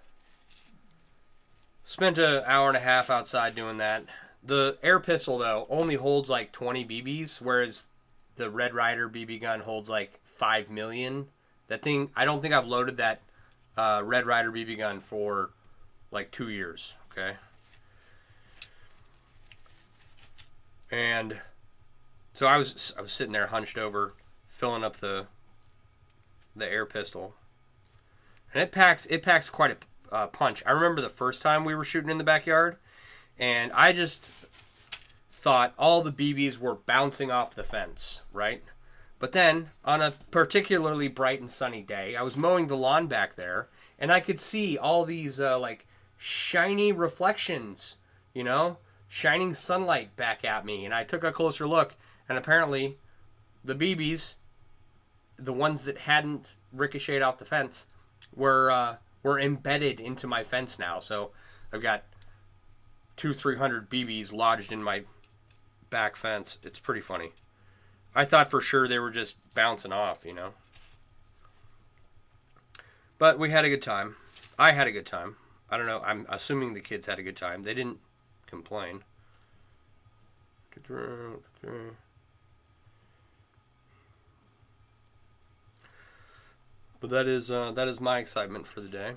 spent an hour and a half outside doing that. The air pistol, though, only holds, like, 20 BBs, whereas the Red Ryder BB gun holds, like, 5 million. That thing, I don't think I've loaded that Red Ryder BB gun for like 2 years, okay? And so I was sitting there hunched over, filling up the air pistol, and it packs quite a punch. I remember the first time we were shooting in the backyard, and I just thought all the BBs were bouncing off the fence, right? But then, on a particularly bright and sunny day, I was mowing the lawn back there, and I could see all these, like, shiny reflections, you know? Shining sunlight back at me. And I took a closer look, and apparently the BBs, the ones that hadn't ricocheted off the fence, were embedded into my fence now. So I've got 200-300 BBs lodged in my back fence. It's pretty funny. I thought for sure they were just bouncing off, you know. But we had a good time. I had a good time. I don't know. I'm assuming the kids had a good time. They didn't complain. But that is my excitement for the day.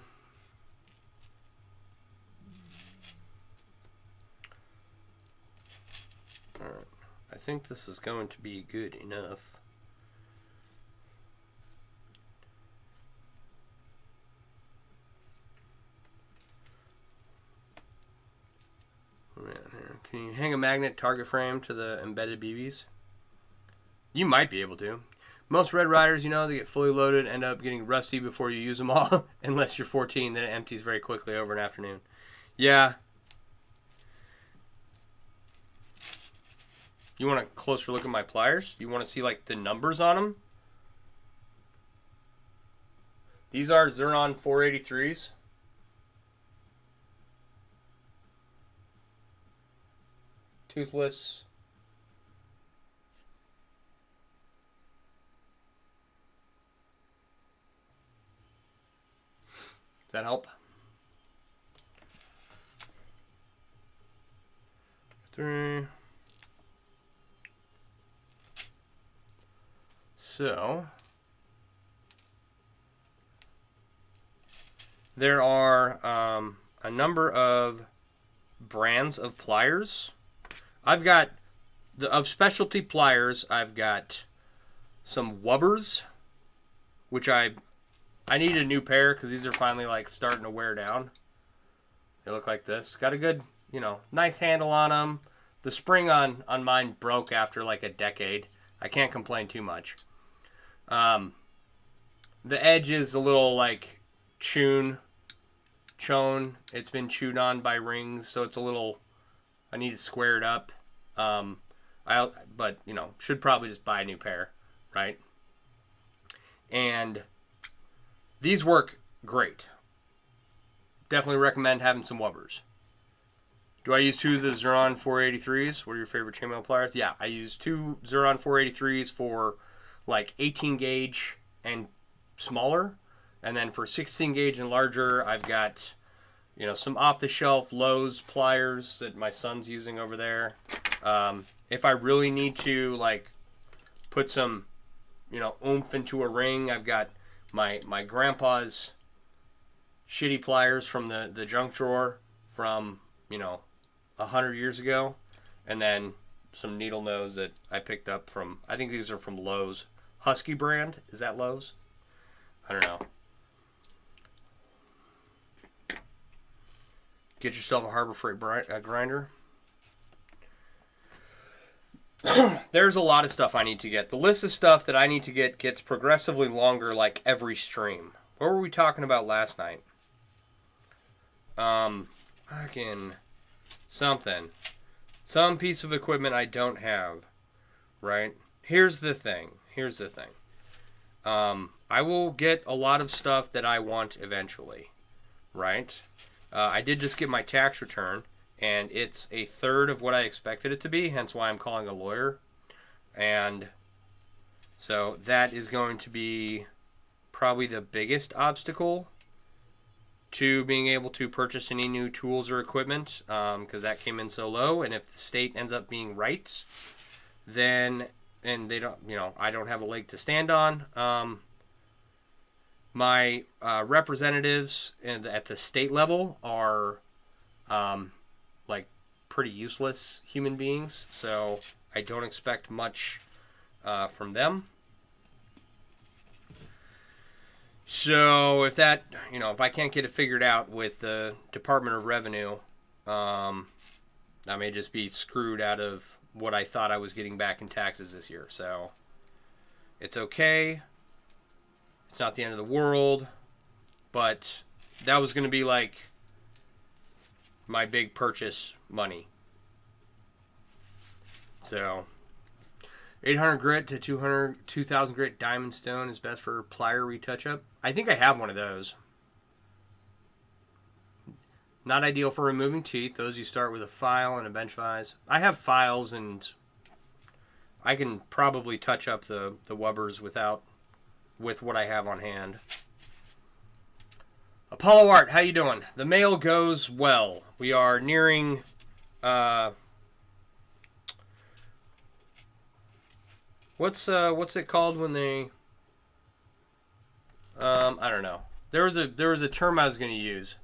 All right. I think this is going to be good enough. Can you hang a magnet target frame to the embedded BBs? You might be able to. Most Red Riders, you know, they get fully loaded, end up getting rusty before you use them all. Unless you're 14, then it empties very quickly over an afternoon. Yeah. You want a closer look at my pliers? You want to see, like, the numbers on them? These are Xenon 483s. Toothless. Does that help? 3. So there are a number of brands of pliers. I've got of specialty pliers. I've got some Wubbers, which I need a new pair because these are finally like starting to wear down. They look like this. Got a good, nice handle on them. The spring on mine broke after like a decade. I can't complain too much. The edge is a little like chown. It's been chewed on by rings, so it's a little. I need to square it up. But should probably just buy a new pair, right? And these work great. Definitely recommend having some Wubbers. Do I use 2 of the Xuron 483s? What are your favorite chainmail pliers? Yeah, I use 2 Xuron 483s for like 18 gauge and smaller. And then for 16 gauge and larger, I've got, some off-the-shelf Lowe's pliers that my son's using over there. If I really need to, like, put some, oomph into a ring, I've got my grandpa's shitty pliers from the junk drawer from, 100 years ago. And then some needle nose that I picked up from, I think these are from Lowe's. Husky brand? Is that Lowe's? I don't know. Get yourself a Harbor Freight grinder. There's a lot of stuff I need to get. The list of stuff that I need to get gets progressively longer like every stream. What were we talking about last night? Fucking something. Some piece of equipment I don't have. Right? Here's the thing. I will get a lot of stuff that I want eventually. Right? I did just get my tax return, and it's a third of what I expected it to be, hence why I'm calling a lawyer. And so that is going to be probably the biggest obstacle to being able to purchase any new tools or equipment, because that came in so low. And if the state ends up being right, then, and they don't, I don't have a leg to stand on. My representatives at the state level are like pretty useless human beings, so I don't expect much from them. So if that, if I can't get it figured out with the Department of Revenue, I may just be screwed out of what I thought I was getting back in taxes this year. So it's okay. It's not the end of the world, but that was going to be like my big purchase money. So 800 grit to 2,000 grit diamond stone is best for plier retouch-up. I think I have one of those. Not ideal for removing teeth. Those you start with a file and a bench vise. I have files, and I can probably touch up the Wubbers with what I have on hand. Apollo Art, how you doing? The mail goes well. We are nearing what's it called when they I don't know. There was a term I was going to use,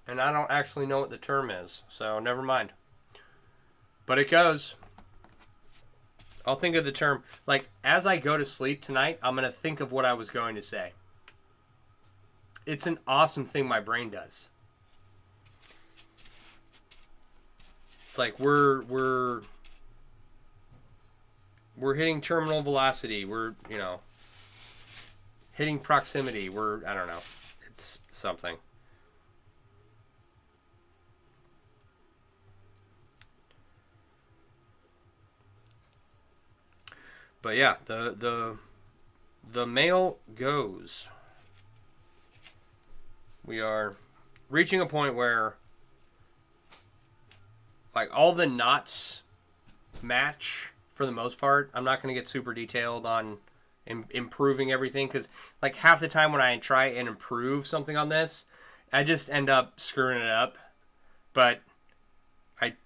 and I don't actually know what the term is, so never mind. But it goes. I'll think of the term. Like, as I go to sleep tonight, I'm going to think of what I was going to say. It's an awesome thing my brain does. It's like we're hitting terminal velocity. We're, hitting proximity. I don't know. It's something. But yeah, the mail goes. We are reaching a point where, like, all the knots match for the most part. I'm not going to get super detailed on improving everything, because like half the time when I try and improve something on this, I just end up screwing it up. But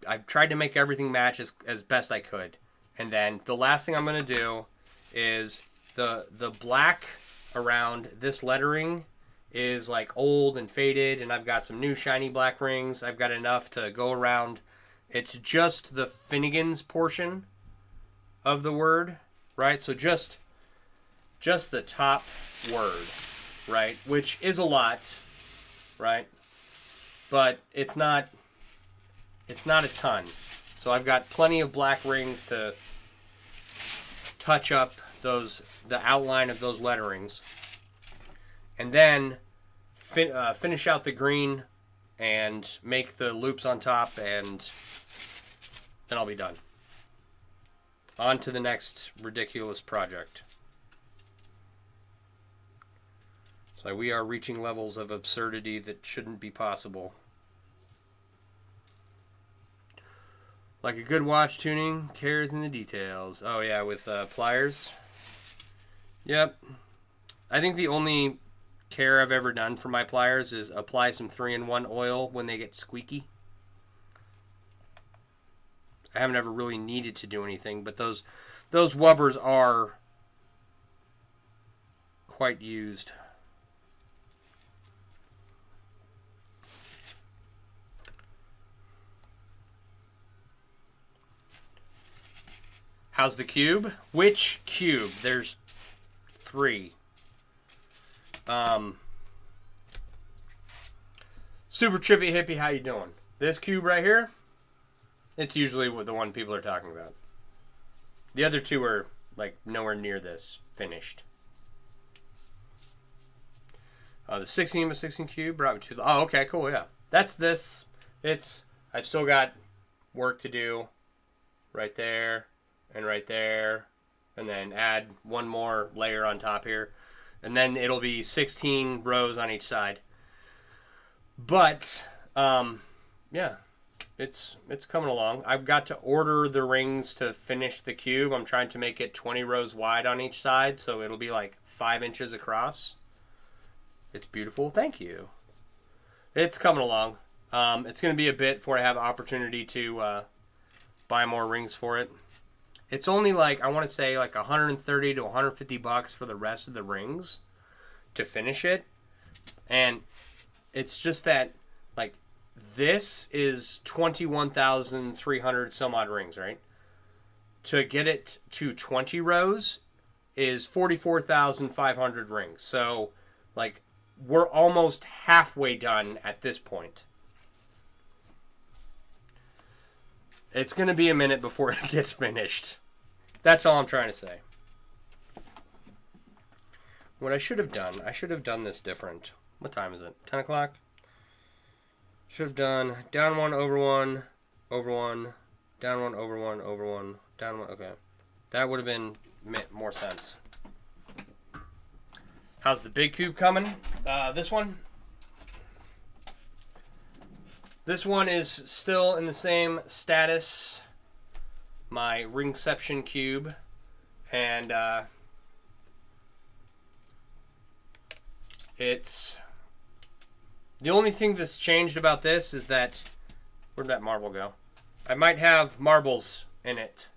I've tried to make everything match as best I could. And then the last thing I'm going to do is the black around this lettering is like old and faded, and I've got some new shiny black rings. I've got enough to go around. It's just the Finnegans portion of the word, right? So just the top word, right? Which is a lot, right? But it's not a ton. So I've got plenty of black rings to touch up the outline of those letterings. And then finish out the green and make the loops on top, and then I'll be done. On to the next ridiculous project. So we are reaching levels of absurdity that shouldn't be possible. Like a good watch tuning, cares in the details. Oh yeah, with pliers. Yep. I think the only care I've ever done for my pliers is apply some 3-in-1 oil when they get squeaky. I haven't ever really needed to do anything, but those wubbers are quite used. How's the cube? Which cube? There's 3. Super Trippy Hippie, how you doing? This cube right here, it's usually the one people are talking about. The other 2 are like nowhere near this finished. The 16 by 16 cube brought me to the... Oh, okay, cool, yeah. That's this. I've still got work to do right there and right there, and then add one more layer on top here. And then it'll be 16 rows on each side. But, yeah, it's coming along. I've got to order the rings to finish the cube. I'm trying to make it 20 rows wide on each side, so it'll be like 5 inches across. It's beautiful. Thank you. It's coming along. It's going to be a bit before I have opportunity to buy more rings for it. It's only like, I want to say like $130 to $150 for the rest of the rings to finish it. And it's just that, like, this is 21,300 some odd rings, right? To get it to 20 rows is 44,500 rings. So, like, we're almost halfway done at this point. It's going to be a minute before it gets finished. That's all I'm trying to say. What I should have done this different. What time is it? 10 o'clock? Should have done down 1, over 1, over 1, down 1, over 1, over 1, down 1. Okay. That would have been more sense. How's the big cube coming? This one? This one is still in the same status. My Ringception cube. And it's... The only thing that's changed about this is that... Where'd that marble go? I might have marbles in it.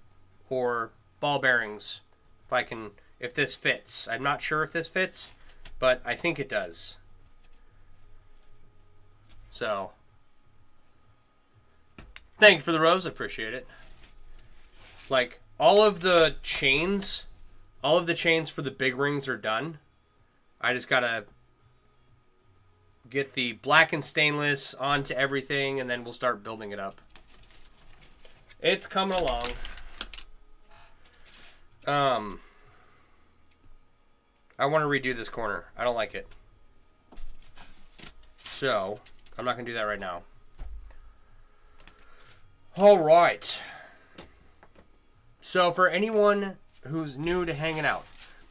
Or ball bearings. If this fits. I'm not sure if this fits, but I think it does. So... Thank you for the rose. I appreciate it. Like, all of the chains for the big rings are done. I just gotta get the black and stainless onto everything, and then we'll start building it up. It's coming along. I want to redo this corner. I don't like it. So, I'm not going to do that right now. Alright. So for anyone who's new to hanging out,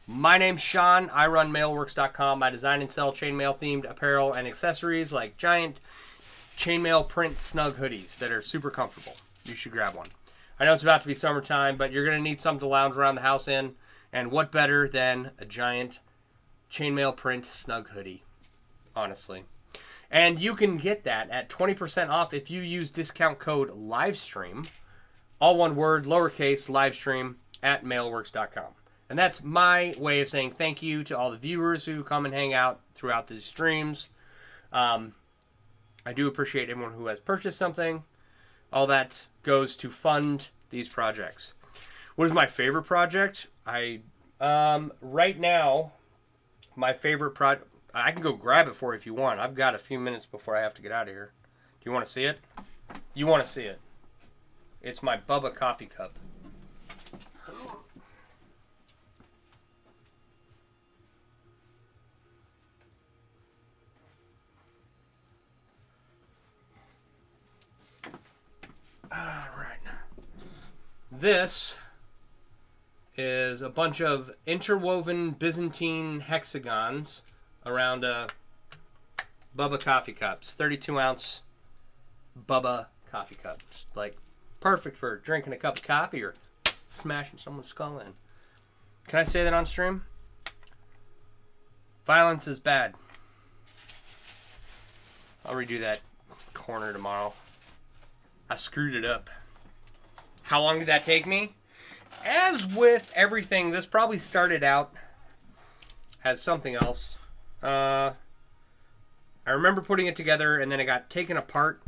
my name's Sean. I run mailworks.com. I design and sell chainmail themed apparel and accessories like giant chainmail print snug hoodies that are super comfortable. You should grab one. I know it's about to be summertime, but you're going to need something to lounge around the house in. And what better than a giant chainmail print snug hoodie? Honestly. And you can get that at 20% off if you use discount code LIVESTREAM, all one word, lowercase, livestream, at mailworks.com. And that's my way of saying thank you to all the viewers who come and hang out throughout the streams. I do appreciate everyone who has purchased something. All that goes to fund these projects. What is my favorite project? Right now, my favorite project, I can go grab it for you if you want. I've got a few minutes before I have to get out of here. Do you want to see it? You want to see it. It's my Bubba coffee cup. All right. This is a bunch of interwoven Byzantine hexagons around a Bubba coffee cups. 32-ounce Bubba coffee cup. Just like perfect for drinking a cup of coffee or smashing someone's skull in. Can I say that on stream? Violence is bad. I'll redo that corner tomorrow. I screwed it up. How long did that take me? As with everything, this probably started out as something else. I remember putting it together and then it got taken apart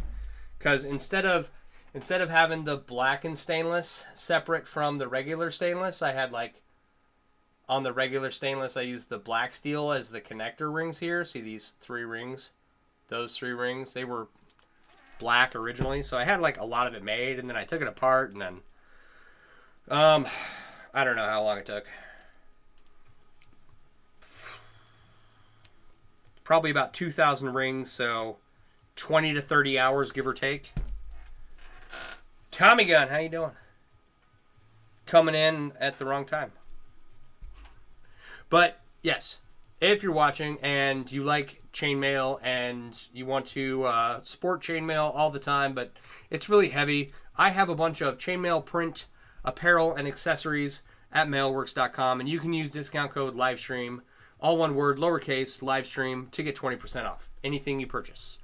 because instead of having the blackened stainless separate from the regular stainless, I had like on the regular stainless I used the black steel as the connector rings here. See these 3 rings? Those 3 rings, they were black originally, so I had like a lot of it made, and then I took it apart, and then I don't know how long it took. Probably about 2,000 rings, so 20 to 30 hours, give or take. Tommy Gun, how you doing? Coming in at the wrong time. But yes, if you're watching and you like chainmail and you want to sport chainmail all the time, but it's really heavy, I have a bunch of chainmail print apparel and accessories at mailworks.com, and you can use discount code LIVESTREAM, all one word, lowercase, LIVESTREAM, to get 20% off anything you purchase.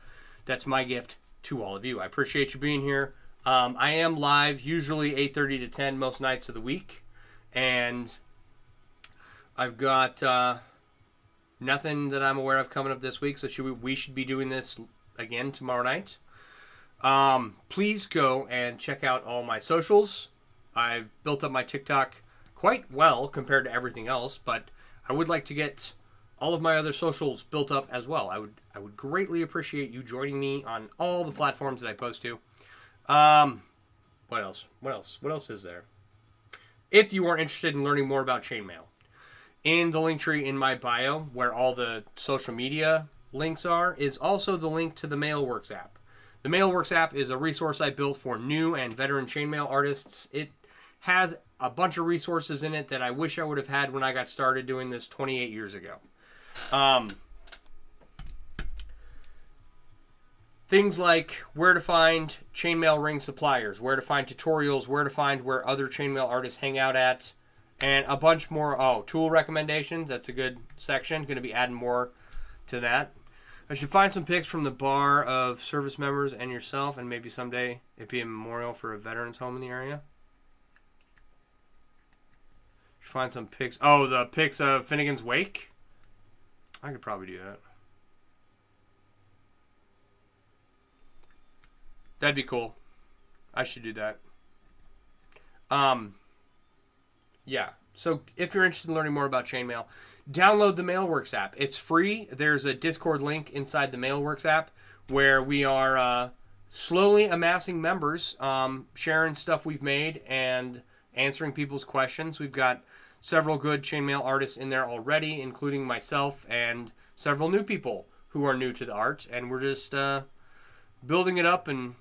That's my gift to all of you. I appreciate you being here. I am live usually 8:30 to 10 most nights of the week, and I've got nothing that I'm aware of coming up this week, so we should be doing this again tomorrow night. Please go and check out all my socials. I've built up my TikTok quite well compared to everything else, but I would like to get all of my other socials built up as well. I would greatly appreciate you joining me on all the platforms that I post to. What else? What else is there? If you are interested in learning more about chainmail, in the link tree in my bio, where all the social media links are, is also the link to the Mailworks app. The Mailworks app is a resource I built for new and veteran chainmail artists. It has a bunch of resources in it that I wish I would have had when I got started doing this 28 years ago. Things like where to find chainmail ring suppliers, where to find tutorials, where to find where other chainmail artists hang out at, and a bunch more. Oh, tool recommendations. That's a good section. Going to be adding more to that. I should find some pics from the bar of service members and yourself, and maybe someday it'd be a memorial for a veterans home in the area. Should find some pics. Oh, the pics of Finnegans Wake. I could probably do that. That'd be cool. I should do that. Yeah. So if you're interested in learning more about chainmail, download the Mailworks app. It's free. There's a Discord link inside the Mailworks app where we are slowly amassing members, sharing stuff we've made and answering people's questions. We've got several good chainmail artists in there already, including myself and several new people who are new to the art. And we're just building it up and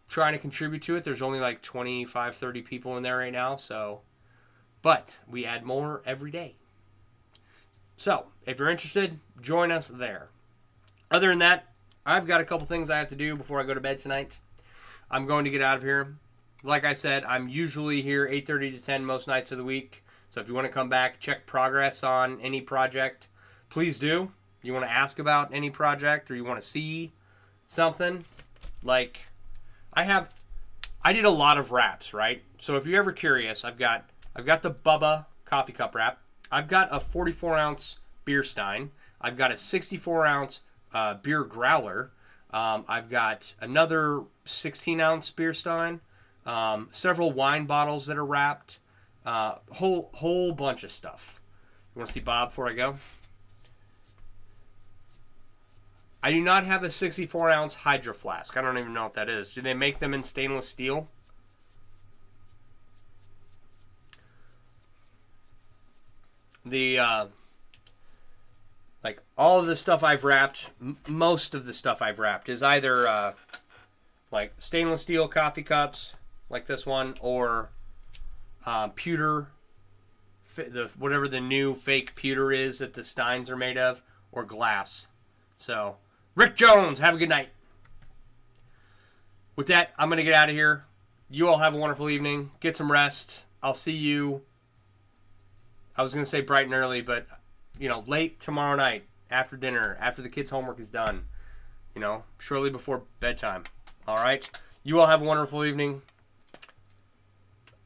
trying to contribute to it. There's only like 25, 30 people in there right now. But we add more every day. So if you're interested, join us there. Other than that, I've got a couple things I have to do before I go to bed tonight. I'm going to get out of here. Like I said, I'm usually here 8:30 to 10 most nights of the week. So if you want to come back, check progress on any project, please do. You want to ask about any project, or you want to see something, like I did a lot of wraps, right? So if you're ever curious, I've got the Bubba coffee cup wrap. I've got a 44-ounce beer stein. I've got a 64-ounce beer growler. I've got another 16-ounce beer stein. Several wine bottles that are wrapped. Whole bunch of stuff. You want to see Bob before I go? I do not have a 64-ounce Hydro Flask. I don't even know what that is. Do they make them in stainless steel? The like all of the stuff I've wrapped, most of the stuff I've wrapped is either like stainless steel coffee cups, like this one, or pewter, whatever the new fake pewter is that the steins are made of, or glass. So, Rick Jones, have a good night. With that, I'm going to get out of here. You all have a wonderful evening. Get some rest. I'll see you, I was going to say bright and early, but, late tomorrow night, after dinner, after the kids' homework is done, shortly before bedtime. All right? You all have a wonderful evening.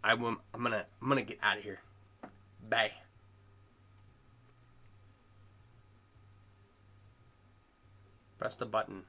I'm gonna get out of here. Bye. Press the button.